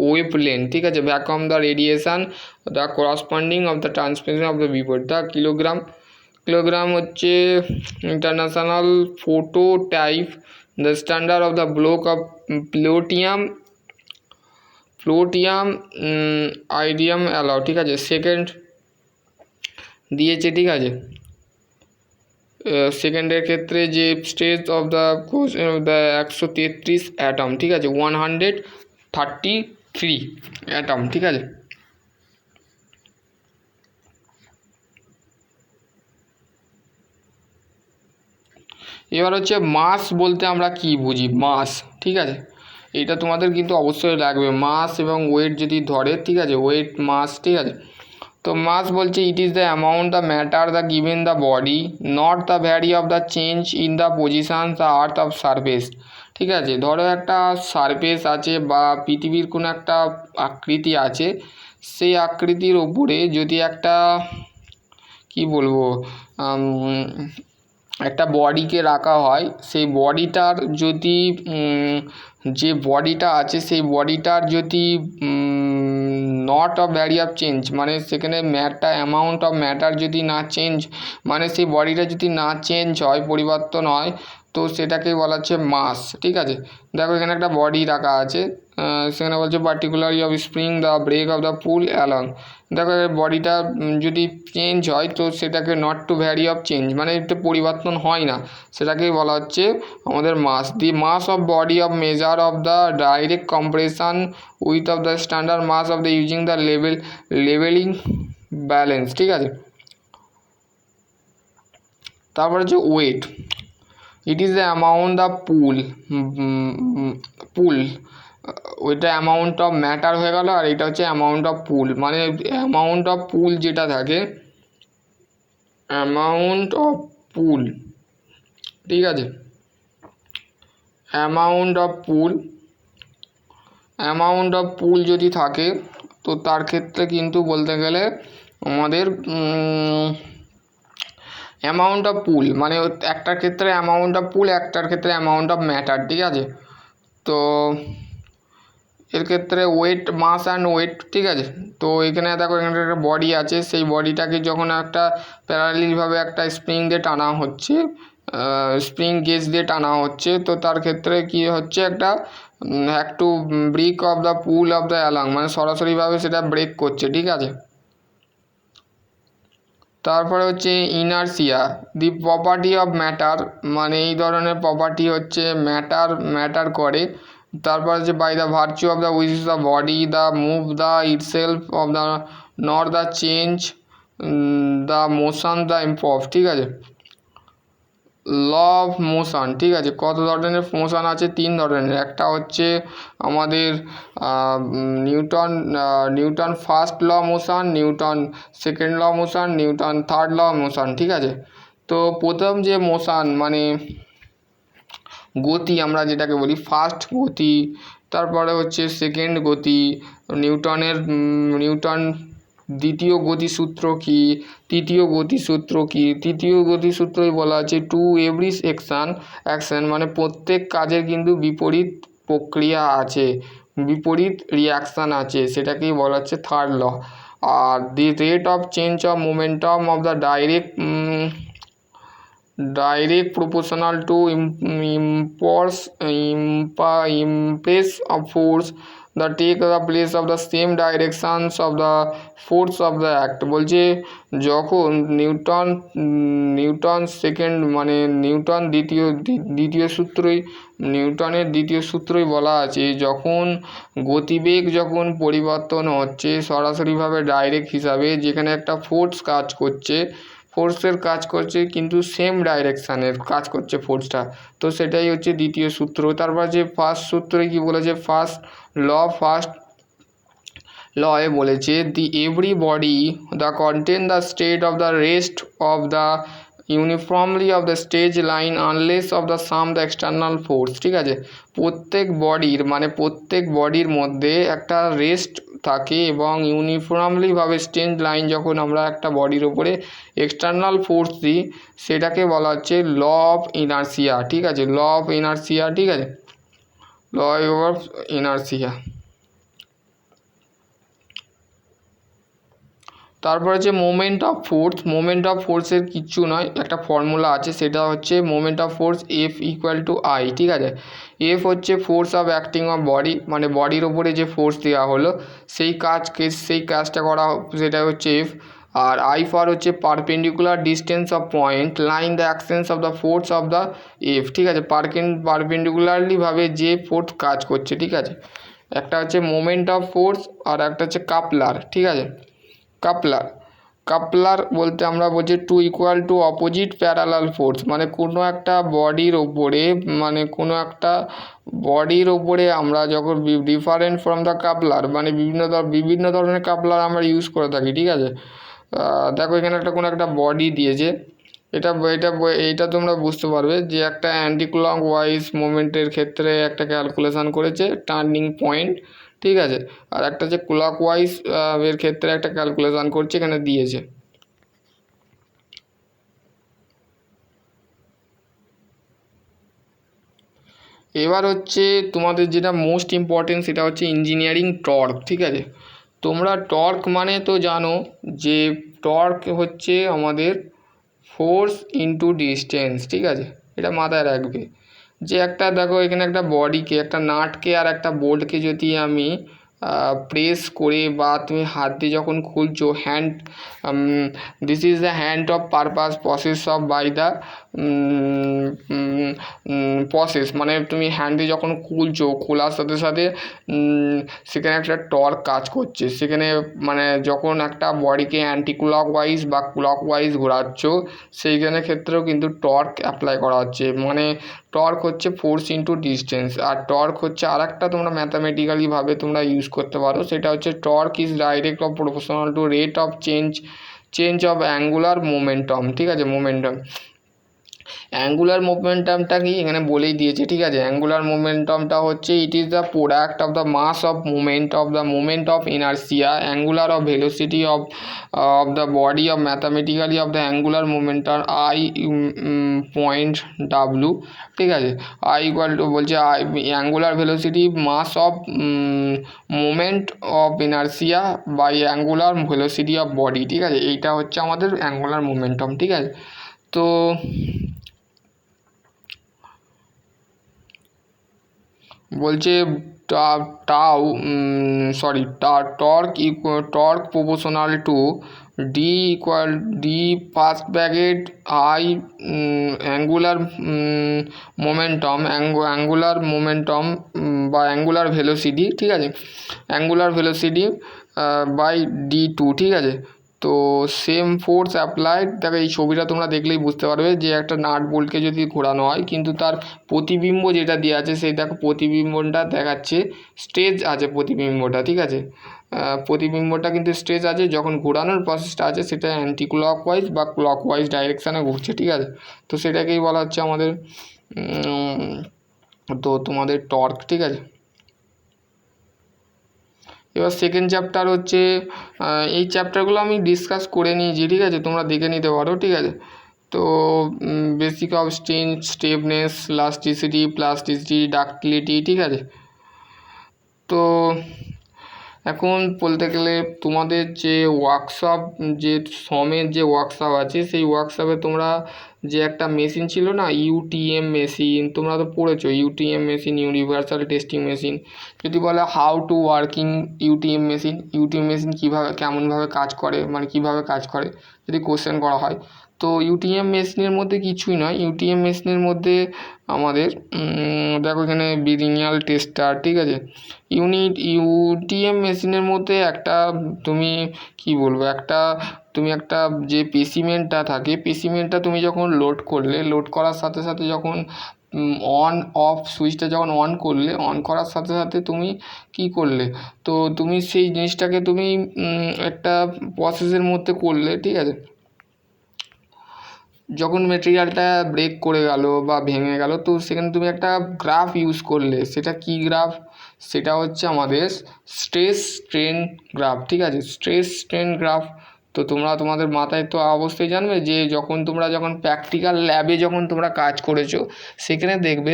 ওয়েভ লেন্থ, ঠিক আছে, vacuum the radiation the corresponding of the transmission of the বিপরীত দ্য কিলোগ্রাম হচ্ছে international photo type the standard of the block of plutonium iridium alloy, ঠিক আছে, সেকেন্ড দিয়েছে, ঠিক আছে। সেকেন্ডের ক্ষেত্রে যে স্টেজ অফ দ্য 133 অ্যাটম, ঠিক আছে, 133 অ্যাটম, ঠিক আছে। এবার হচ্ছে মাস বলতে আমরা কি বুঝি, মাস, ঠিক আছে, এটা তোমাদের কিন্তু অবশ্যই লাগবে, মাস এবং ওয়েট যদি ধরে, ঠিক আছে, ওয়েট মাস, ঠিক আছে। তো মাস বলছে ইট is the amount the matter the given the body not the vary of the change in the position the earth of surface, ঠিক আছে। ধরো একটা সারফেস আছে বা পৃথিবীর কোনো একটা আকৃতি আছে, সেই আকৃতির ওপরে যদি একটা কি বলবো একটা বডিকে রাখা হয়, সেই বডিটার যদি যে বডিটা আছে সেই বডিটার যদি not of vary of change মানে সেখানে অ্যামাউন্ট অফ ম্যাটার যদি না চেঞ্জ মানে সেই বডিটা যদি না চেঞ্জ হয়, পরিবর্তন হয়, তো সেটাকেই বলা হচ্ছে মাস, ঠিক আছে। দেখো এখানে একটা বডি রাখা আছে, সেখানে বলছে particularly of spring the break of the pull along. দেখো বডিটা যদি চেঞ্জ হয় তো সেটাকে not to vary of change মানে এটা পরিবর্তন হয় না, সেটাকেই বলা হচ্ছে আমাদের mass. The mass of body of measure of the direct compression with of the standard mass of the using the levelling balance, ঠিক আছে। তারপর হচ্ছে weight, it is the amount the pull ওইটা অ্যামাউন্ট অফ ম্যাটার হয়ে গেল, আর এটা হচ্ছে amount of পুল মানে অ্যামাউন্ট অফ পুল যেটা থাকে, অ্যামাউন্ট অফ পুল, ঠিক আছে, অ্যামাউন্ট অফ পুল যদি থাকে তো তার ক্ষেত্রে কিন্তু বলতে গেলে আমাদের অ্যামাউন্ট অফ পুল মানে একটার ক্ষেত্রে অ্যামাউন্ট অফ পুল, একটার ক্ষেত্রে অ্যামাউন্ট অফ ম্যাটার, ঠিক আছে। তো এর ক্ষেত্রে ওয়েট, মাস অ্যান্ড ওয়েট, ঠিক আছে। তো এখানে দেখো এখানে একটা বডি আছে, সেই বডিটাকে যখন একটা প্যারালালভাবে একটা স্প্রিং দিয়ে টানা হচ্ছে, স্প্রিং গেজ দিয়ে টানা হচ্ছে, তো তার ক্ষেত্রে কি হচ্ছে একটা একটু break of the pull of the along মানে সরাসরিভাবে সেটা ব্রেক করছে, ঠিক আছে। তারপরে হচ্ছে inertia, the property of matter মানে এই ধরনের প্রপার্টি হচ্ছে ম্যাটার করে। তারপর হচ্ছে by the virtue of the which the body the move the itself of the not the change the motion the improve, ঠিক আছে। ল অফ মোশন, ঠিক আছে, কত ধরনের মোশন আছে, 3 ধরনের। একটা হচ্ছে আমাদের Newton first law motion, Newton second law motion, Newton third law motion, ঠিক আছে। তো প্রথম যে মোশন মানে গতি আমরা যেটাকে বলি ফার্স্ট গতি, তারপরে হচ্ছে সেকেন্ড গতি, নিউটন দ্বিতীয় গতিসূত্র কি, তৃতীয় গতিসূত্র কি, তৃতীয় গতিসূত্রই বলা আছে টু এভরি অ্যাকশন মানে প্রত্যেক কাজের কিন্তু বিপরীত প্রক্রিয়া আছে, বিপরীত রিয়াকশান আছে, সেটাকেই বলা হচ্ছে থার্ড ল। আর the rate of change of momentum of the direct proportional to impress of force that take the place of the same directions of the force of the act। বলছে যখন Newton second মানে নিউটনের দ্বিতীয় সূত্রই বলা আছে যখন গতিবেগ যখন পরিবর্তন হচ্ছে সরাসরিভাবে ডাইরেক্ট হিসাবে, যেখানে একটা ফোর্সের কাজ করছে কিন্তু সেম ডাইরেকশানের কাজ করছে ফোর্সটা, তো সেটাই হচ্ছে দ্বিতীয় সূত্র। তারপর যে ফার্স্ট সূত্রে কি বলেছে, ফার্স্ট লয়ে বলেছে the every body the contain the state of the rest of the uniformly of the stage line unless of the some the external force, ঠিক আছে। প্রত্যেক বডির মধ্যে একটা রেস্ট থাকে এবং ইউনিফর্মলিভাবে স্ট্রেট লাইন যখন আমরা একটা বডির ওপরে এক্সটার্নাল ফোর্স দিই সেটাকে বলা হচ্ছে ল অফ ইনার্সিয়া, ঠিক আছে, ল অফ ইনার্সিয়া, ঠিক আছে, ল অফ ইনার্সিয়া। তারপর হচ্ছে moment of force. Moment of ফোর্সের কিচ্ছু নয়, একটা ফর্মুলা আছে, সেটা হচ্ছে moment of force F equal to I, ঠিক আছে। এফ হচ্ছে force of acting of body, মানে বডির ওপরে যে ফোর্স দেওয়া হলো সেই কাজটা করা, সেটা হচ্ছে এফ। আর আই ফর হচ্ছে perpendicular distance of point line the actions of the force of the F, ঠিক আছে, পারপেন্ডিকুলারলিভাবে যে ফোর্স কাজ করছে, ঠিক আছে। একটা হচ্ছে মোমেন্ট অফ ফোর্স আর একটা হচ্ছে কাপলার, ঠিক আছে। কাপলার বলতে আমরা বলছি two equal to opposite parallel force, মানে কোনো একটা বডির ওপরে আমরা যখন ডিফারেন্ট ফ্রম দ্য কাপলার, মানে বিভিন্ন ধরনের কাপলার আমরা ইউজ করে থাকি, ঠিক আছে। দেখো এখানে কোনো একটা বডি দিয়েছে, এইটা তোমরা বুঝতে পারবে যে একটা অ্যান্টি ক্লক ওয়াইজ মুভমেন্টের ক্ষেত্রে একটা ক্যালকুলেশন করেছে টার্নিং পয়েন্ট, ঠিক আছে, আর একটা যে ক্লক ওয়াইজ এর ক্ষেত্রে একটা ক্যালকুলেশন করছে, এখানে দিয়েছে। এবার হচ্ছে তোমাদের যেটা মোস্ট ইম্পর্টেন্ট সেটা হচ্ছে ইঞ্জিনিয়ারিং টর্ক, ঠিক আছে। তোমরা টর্ক মানে তো জানো যে টর্ক হচ্ছে আমাদের ফোর্স ইনটু ডিস্টেন্স, ঠিক আছে, এটা মাথায় রাখবে। যে একটা দেখো এখানে একটা বডিকে, একটা নাটকে আর একটা বোল্টকে যদি আমি প্রেস করে বা তুমি হাত দিয়ে যখন খুলছো, hand, this is the hand of purpose process of by the process, মানে তুমি হ্যান্ড দিয়ে যখন খুলছো, খোলার সাথে সাথে সেখানে একটা টর্ক কাজ করছে সেখানে, মানে যখন একটা বডিকে অ্যান্টি ক্লক ওয়াইজ বা ক্লক ওয়াইজ ঘোরাচ্ছ সেইখানে ক্ষেত্রেও কিন্তু টর্ক অ্যাপ্লাই করা হচ্ছে, মানে টর্ক হচ্ছে ফোর্স ইনটু ডিস্টেন্স। আর টর্ক হচ্ছে আর একটা তোমরা ম্যাথামেটিক্যালিভাবে তোমরা ইউজ করতে পারো, সেটা হচ্ছে torque is direct of proportional to rate of change of angular momentum, ঠিক আছে, অ্যাঙ্গুলার মোমেন্টামটা কি এখানে বলেই দিয়েছে, ঠিক আছে। অ্যাঙ্গুলার মোমেন্টামটা হচ্ছে it is the product of the mass of moment of inertia angular of velocity of the body of mathematically of the angular momentum I point W, ঠিক আছে। আই ইকুয়াল টু বলছে angular velocity mass of moment of inertia by angular velocity of body, ঠিক আছে। এইটা হচ্ছে আমাদের angular momentum, ঠিক আছে। তো বলছে torque proportional to D first bracket I angular momentum বা অ্যাঙ্গুলার ভেলোসিটি, ঠিক আছে, অ্যাঙ্গুলার ভেলোসিটি বাই D2, ঠিক আছে। তো সেম ফোর্স অ্যাপ্লাইড, দেখো এই ছবিটা তোমরা দেখলেই বুঝতে পারবে যে একটা নাট বোল্টকে যদি ঘোরানো হয় কিন্তু তার প্রতিবিম্ব যেটা দেওয়া আছে সেই দেখো প্রতিবিম্বটা দেখাচ্ছে স্ট্রেচ আছে প্রতিবিম্বটা, ঠিক আছে, প্রতিবিম্বটা কিন্তু স্ট্রেচ আছে, যখন ঘোরানোর প্রসেসটা আছে সেটা অ্যান্টি ক্লক ওয়াইজ বা ক্লক ওয়াইজ ডাইরেকশানে ঘুরছে, ঠিক আছে। তো সেটাকেই বলা হচ্ছে আমাদের তো তোমাদের টর্ক, ঠিক আছে। এবার সেকেন্ড চ্যাপ্টার হচ্ছে, এই চ্যাপ্টারগুলো আমি ডিসকাস করে নিয়েছি, ঠিক আছে, তোমরা দেখে নিতে পারো, ঠিক আছে। তো বেসিক অফ স্টেপনেস, প্লাস্টিসিটি, ডাক্টিলিটি, ঠিক আছে। তো এখন বলতে গেলে তোমাদের যে ওয়ার্কশপ, যে সমের যে ওয়ার্কশপ আছে সেই ওয়ার্কশপে তোমরা যে একটা মেশিন ছিল না, ইউটিএম মেশিন, তোমরা তো পড়েছো UTM machine, universal testing machine. যদি বলে how to working UTM machine কীভাবে কেমনভাবে কাজ করে, মানে কীভাবে কাজ করে যদি কোশ্চেন করা হয়, তো ইউটিএম মেশিনের মধ্যে কিছুই নয়। ইউটিএম মেশিনের মধ্যে আমাদের দেখো এখানে বিলিনিয়ার টেস্টার, ঠিক আছে। ইউটিএম মেশিনের মধ্যে একটা তুমি কি বলবো, তুমি একটা যে পেসিমেন্টটা থাকে, পেসিমেন্টটা তুমি যখন লোড করার সাথে সাথে যখন অন অফ সুইচটা যখন অন করার সাথে সাথে তুমি কি করলে, তো তুমি সেই জিনিসটাকে তুমি একটা প্রসেসের মধ্যে করলে, ঠিক আছে। যখন মেটেরিয়ালটা ব্রেক করে গেল বা ভেঙে গেল তো সেখানে তুমি একটা গ্রাফ ইউজ করলে, সেটা কি গ্রাফ, সেটা হচ্ছে আমাদের স্ট্রেস স্ট্রেন গ্রাফ, ঠিক আছে। স্ট্রেস স্ট্রেন গ্রাফ তো তোমাদের মাথায় তো অবশ্যই জানবে যে যখন প্র্যাকটিক্যাল ল্যাবে যখন তোমরা কাজ করেছো, সেখানে দেখবে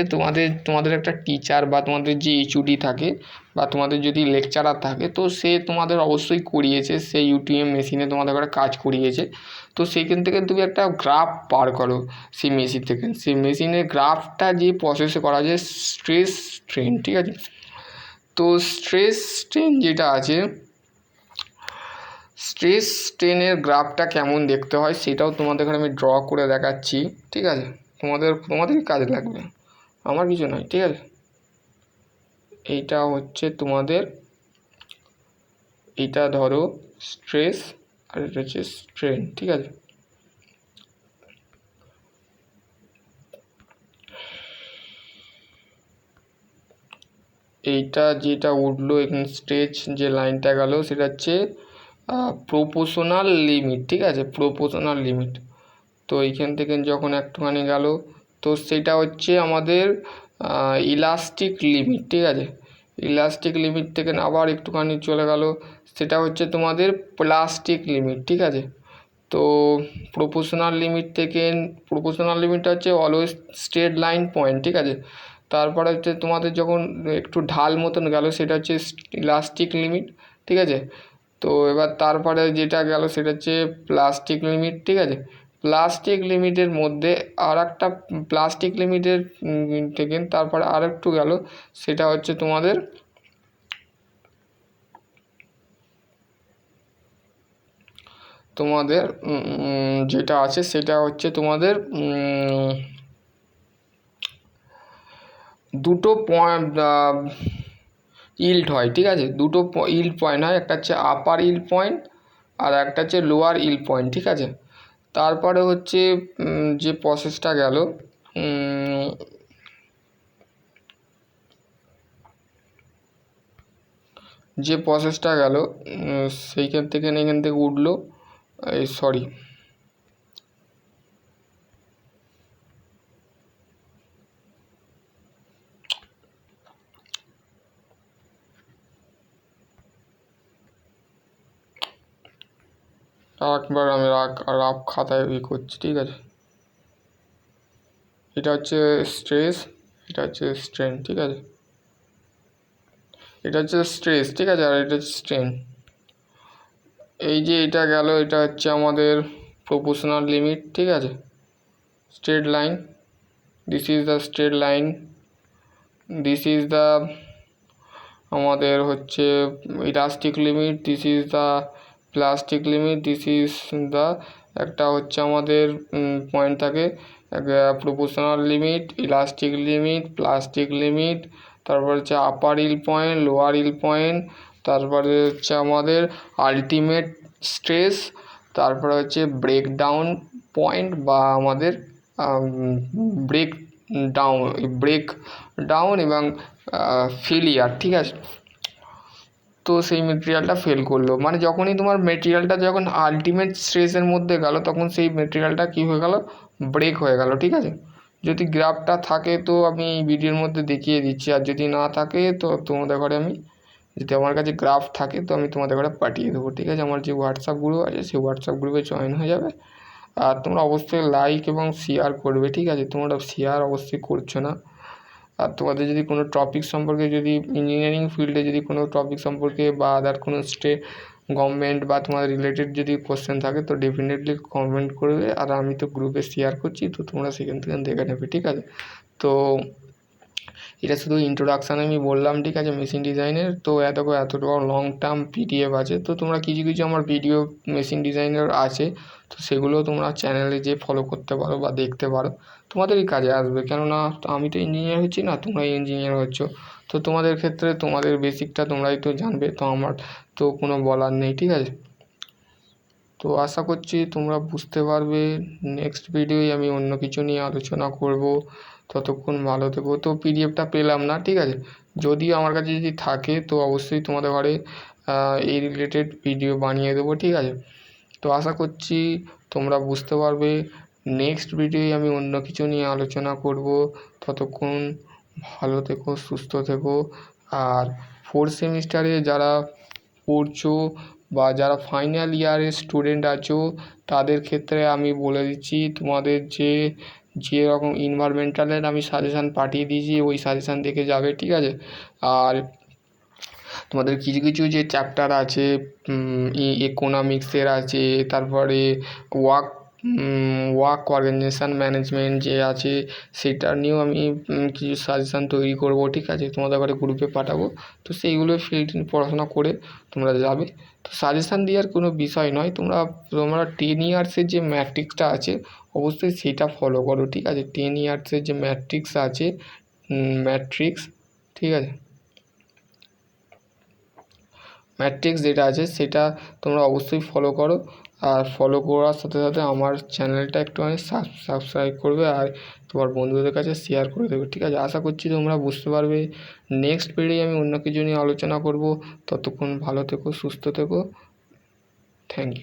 তোমাদের একটা টিচার বা তোমাদের যে এইচওডি থাকে বা তোমাদের যদি লেকচারার থাকে, তো সে তোমাদের অবশ্যই করিয়েছে, সেই ইউটিএম মেশিনে তোমাদের করে কাজ করিয়েছে। তো সেইখান থেকে তুমি একটা গ্রাফ বার করো সেই মেশিন থেকে, সেই মেশিনের গ্রাফটা যে প্রসেসে করা যায় স্ট্রেস স্ট্রেন, ঠিক আছে। তো স্ট্রেস স্ট্রেন যেটা আছে, স্ট্রেস স্ট্রেনের গ্রাফটা কেমন দেখতে হয় সেটাও তোমাদের আমি ড্র করে দেখাচ্ছি, ঠিক আছে। তোমাদেরই কাজে লাগবে, আমার কিছু নয়, ঠিক আছে। এইটা হচ্ছে তোমাদের, এটা ধরো স্ট্রেস আর এটা হচ্ছে স্ট্রেন, ঠিক আছে। এইটা যেটা উঠলো এখানে স্ট্রেচ যে লাইনটা গেল সেটা হচ্ছে প্রপোর্শনাল লিমিট, ঠিক আছে, প্রপোর্শনাল লিমিট। তো এইখান থেকে যখন একটুখানি গেল তো সেটা হচ্ছে আমাদের ইলাস্টিক লিমিট, ঠিক আছে। ইলাস্টিক লিমিট থেকে আবার একটুখানি চলে গেল, সেটা হচ্ছে তোমাদের প্লাস্টিক লিমিট, ঠিক আছে। তো প্রপোর্শনাল লিমিটটা হচ্ছে অলওয়েজ স্ট্রেট লাইন পয়েন্ট, ঠিক আছে। তারপরে হচ্ছে তোমাদের যখন একটু ঢাল মতন গেল সেটা হচ্ছে ইলাস্টিক লিমিট, ঠিক আছে। তো এবার তারপরে যেটা গেল সেটা হচ্ছে প্লাস্টিক লিমিট, ঠিক আছে। প্লাস্টিক লিমিটের মধ্যে আর একটা প্লাস্টিক লিমিটের থেকে তারপরে আর একটু গেল, সেটা হচ্ছে তোমাদের যেটা আছে সেটা হচ্ছে তোমাদের দুটো পয়েন্ট ইল্ড হয়, ঠিক আছে। দুটো ইল্ড পয়েন্ট হয়, একটা হচ্ছে আপার ইল্ড পয়েন্ট আর একটা হচ্ছে লোয়ার ইল্ড পয়েন্ট, ঠিক আছে। তারপরে হচ্ছে যে প্রসেসটা গেল, সেইখান থেকে এখান থেকে উঠলো, সরি একবার আমি রাফ খাতায় করছি, ঠিক আছে। এটা হচ্ছে স্ট্রেস, এটা হচ্ছে স্ট্রেন, ঠিক আছে। এটা হচ্ছে স্ট্রেস, ঠিক আছে, আর এটা হচ্ছে স্ট্রেন। এই যে এটা গেল, এটা হচ্ছে আমাদের প্রপোর্শনাল লিমিট, ঠিক আছে, straight line. This is the straight line, this is the আমাদের হচ্ছে elastic limit, this is the plastic limit, this is the একটা হচ্ছে আমাদের পয়েন্ট থাকে proportional limit, elastic limit, plastic limit, তারপর হচ্ছে আপার ইল পয়েন্ট, লোয়ার ইল পয়েন্ট, তারপরে হচ্ছে আমাদের আলটিমেট স্ট্রেস, তারপরে হচ্ছে ব্রেকডাউন পয়েন্ট বা আমাদের ব্রেক ডাউন এবং ফেলিয়ার, ঠিক আছে। তো সেই মেটেরিয়ালটা ফেল করলো, মানে যখনই তোমার মেটেরিয়ালটা যখন আলটিমেট স্ট্রেসের মধ্যে গেল তখন সেই মেটেরিয়ালটা কী হয়ে গেল, ব্রেক হয়ে গেল, ঠিক আছে। যদি গ্রাফটা থাকে তো আমি এই ভিডিওর মধ্যে দেখিয়ে দিচ্ছি, আর যদি না থাকে তো তোমাদের ঘরে যদি আমার কাছে গ্রাফ থাকে তো আমি তোমাদের ঘরে পাঠিয়ে দেবো, ঠিক আছে। আমার যে হোয়াটসঅ্যাপ গ্রুপ আছে সেই হোয়াটসঅ্যাপ গ্রুপে জয়েন হয়ে যাবে। আর তোমরা অবশ্যই লাইক এবং শেয়ার করবে, ঠিক আছে। তোমরা শেয়ার অবশ্যই করছো না। আর তোমাদের যদি কোনো টপিক সম্পর্কে, যদি ইঞ্জিনিয়ারিং ফিল্ডে যদি কোনো টপিক সম্পর্কে বা আদার কোনো গভর্নমেন্ট বা তোমাদের রিলেটেড যদি কোশ্চেন থাকে তো ডেফিনেটলি কমেন্ট করবে, আর আমি তো গ্রুপে শেয়ার করছি তো তোমরা সেখান থেকে দেখে নেবে, ঠিক আছে। তো এটা শুধু ইন্ট্রোডাকশান আমি বললাম, ঠিক আছে, মেশিন ডিজাইনের। তো এতটুকু লং টার্ম পিডিএফ আছে, তো তোমরা কিছু আমার ভিডিও মেশিন ডিজাইনের আছে, তো সেগুলো তোমরা চ্যানেলে যেয়ে ফলো করতে পারো বা দেখতে পারো, তোমাদেরই কাজে আসবে। কেননা আমি তো ইঞ্জিনিয়ার হচ্ছি না, তোমরা ইঞ্জিনিয়ার হচ্ছ, তো তোমাদের ক্ষেত্রে তোমাদের বেসিকটা তোমরাই তো জানবে, তো আমার তো কোনো বলার নেই, ঠিক আছে। তো আশা করছি তোমরা বুঝতে পারবে। নেক্সট ভিডিওয় আমি অন্য কিছু নিয়ে আলোচনা করব। ততক্ষণ ভালো থেকো। তো পিডিএফটা পেলাম না, ঠিক আছে, যদি আমার কাছে যদি থাকে তো অবশ্যই তোমাদের ঘরে এই রিলেটেড ভিডিও বানিয়ে দেবো, ঠিক আছে। তো আশা করছি তোমরা বুঝতে পারবে। নেক্সট ভিডিওয় আমি অন্য কিছু নিয়ে আলোচনা করব। ততক্ষণ ভালো থেকো, সুস্থ থেকো, আর ফোর্থ সেমিস্টারে যারা পড়ছো বা যারা ফাইনাল ইয়ারের স্টুডেন্ট আছো তাদের ক্ষেত্রে আমি বলে দিচ্ছি, তোমাদের যেরকম এনভায়রনমেন্টালের আমি সাজেশান পাঠিয়ে দিয়েছি ওই সাজেশান দেখে যাবে, ঠিক আছে। আর তোমাদের কিছু কিছু যে চ্যাপ্টার আছে, ইকোনমিক্সের আছে, তারপরে ওয়ার্ক অর্গানাইজেশান ম্যানেজমেন্ট যে আছে সেটা নিয়েও আমি কিছু সাজেশান তৈরি করব, ঠিক আছে, তোমাদের ঘরে গ্রুপে পাঠাবো। তো সেইগুলো ফিল্ড পড়াশোনা করে তোমরা যাবে। তো সাজেশান দেওয়ার কোনো বিষয় নয়, তোমরা 10 ইয়ার্সের যে ম্যাট্রিক্সটা আছে অবশ্যই সেটা ফলো করো, ঠিক আছে। 10 ইয়ার্সের যে ম্যাট্রিক্স আছে, ঠিক আছে, ম্যাট্রিক্স যেটা আছে সেটা তোমরা অবশ্যই ফলো করো। আর ফলো করার সাথে সাথে আমার চ্যানেলটা একটুখানি সাবস্ক্রাইব করবে আর তোমার বন্ধুদের কাছে শেয়ার করে দেবে, ঠিক আছে। আশা করছি তোমরা বুঝতে পারবে। নেক্সট ভিডিও আমি অন্য কিছু নিয়ে আলোচনা করব। ততক্ষণ ভালো থেকো, সুস্থ থেকো। Thank you.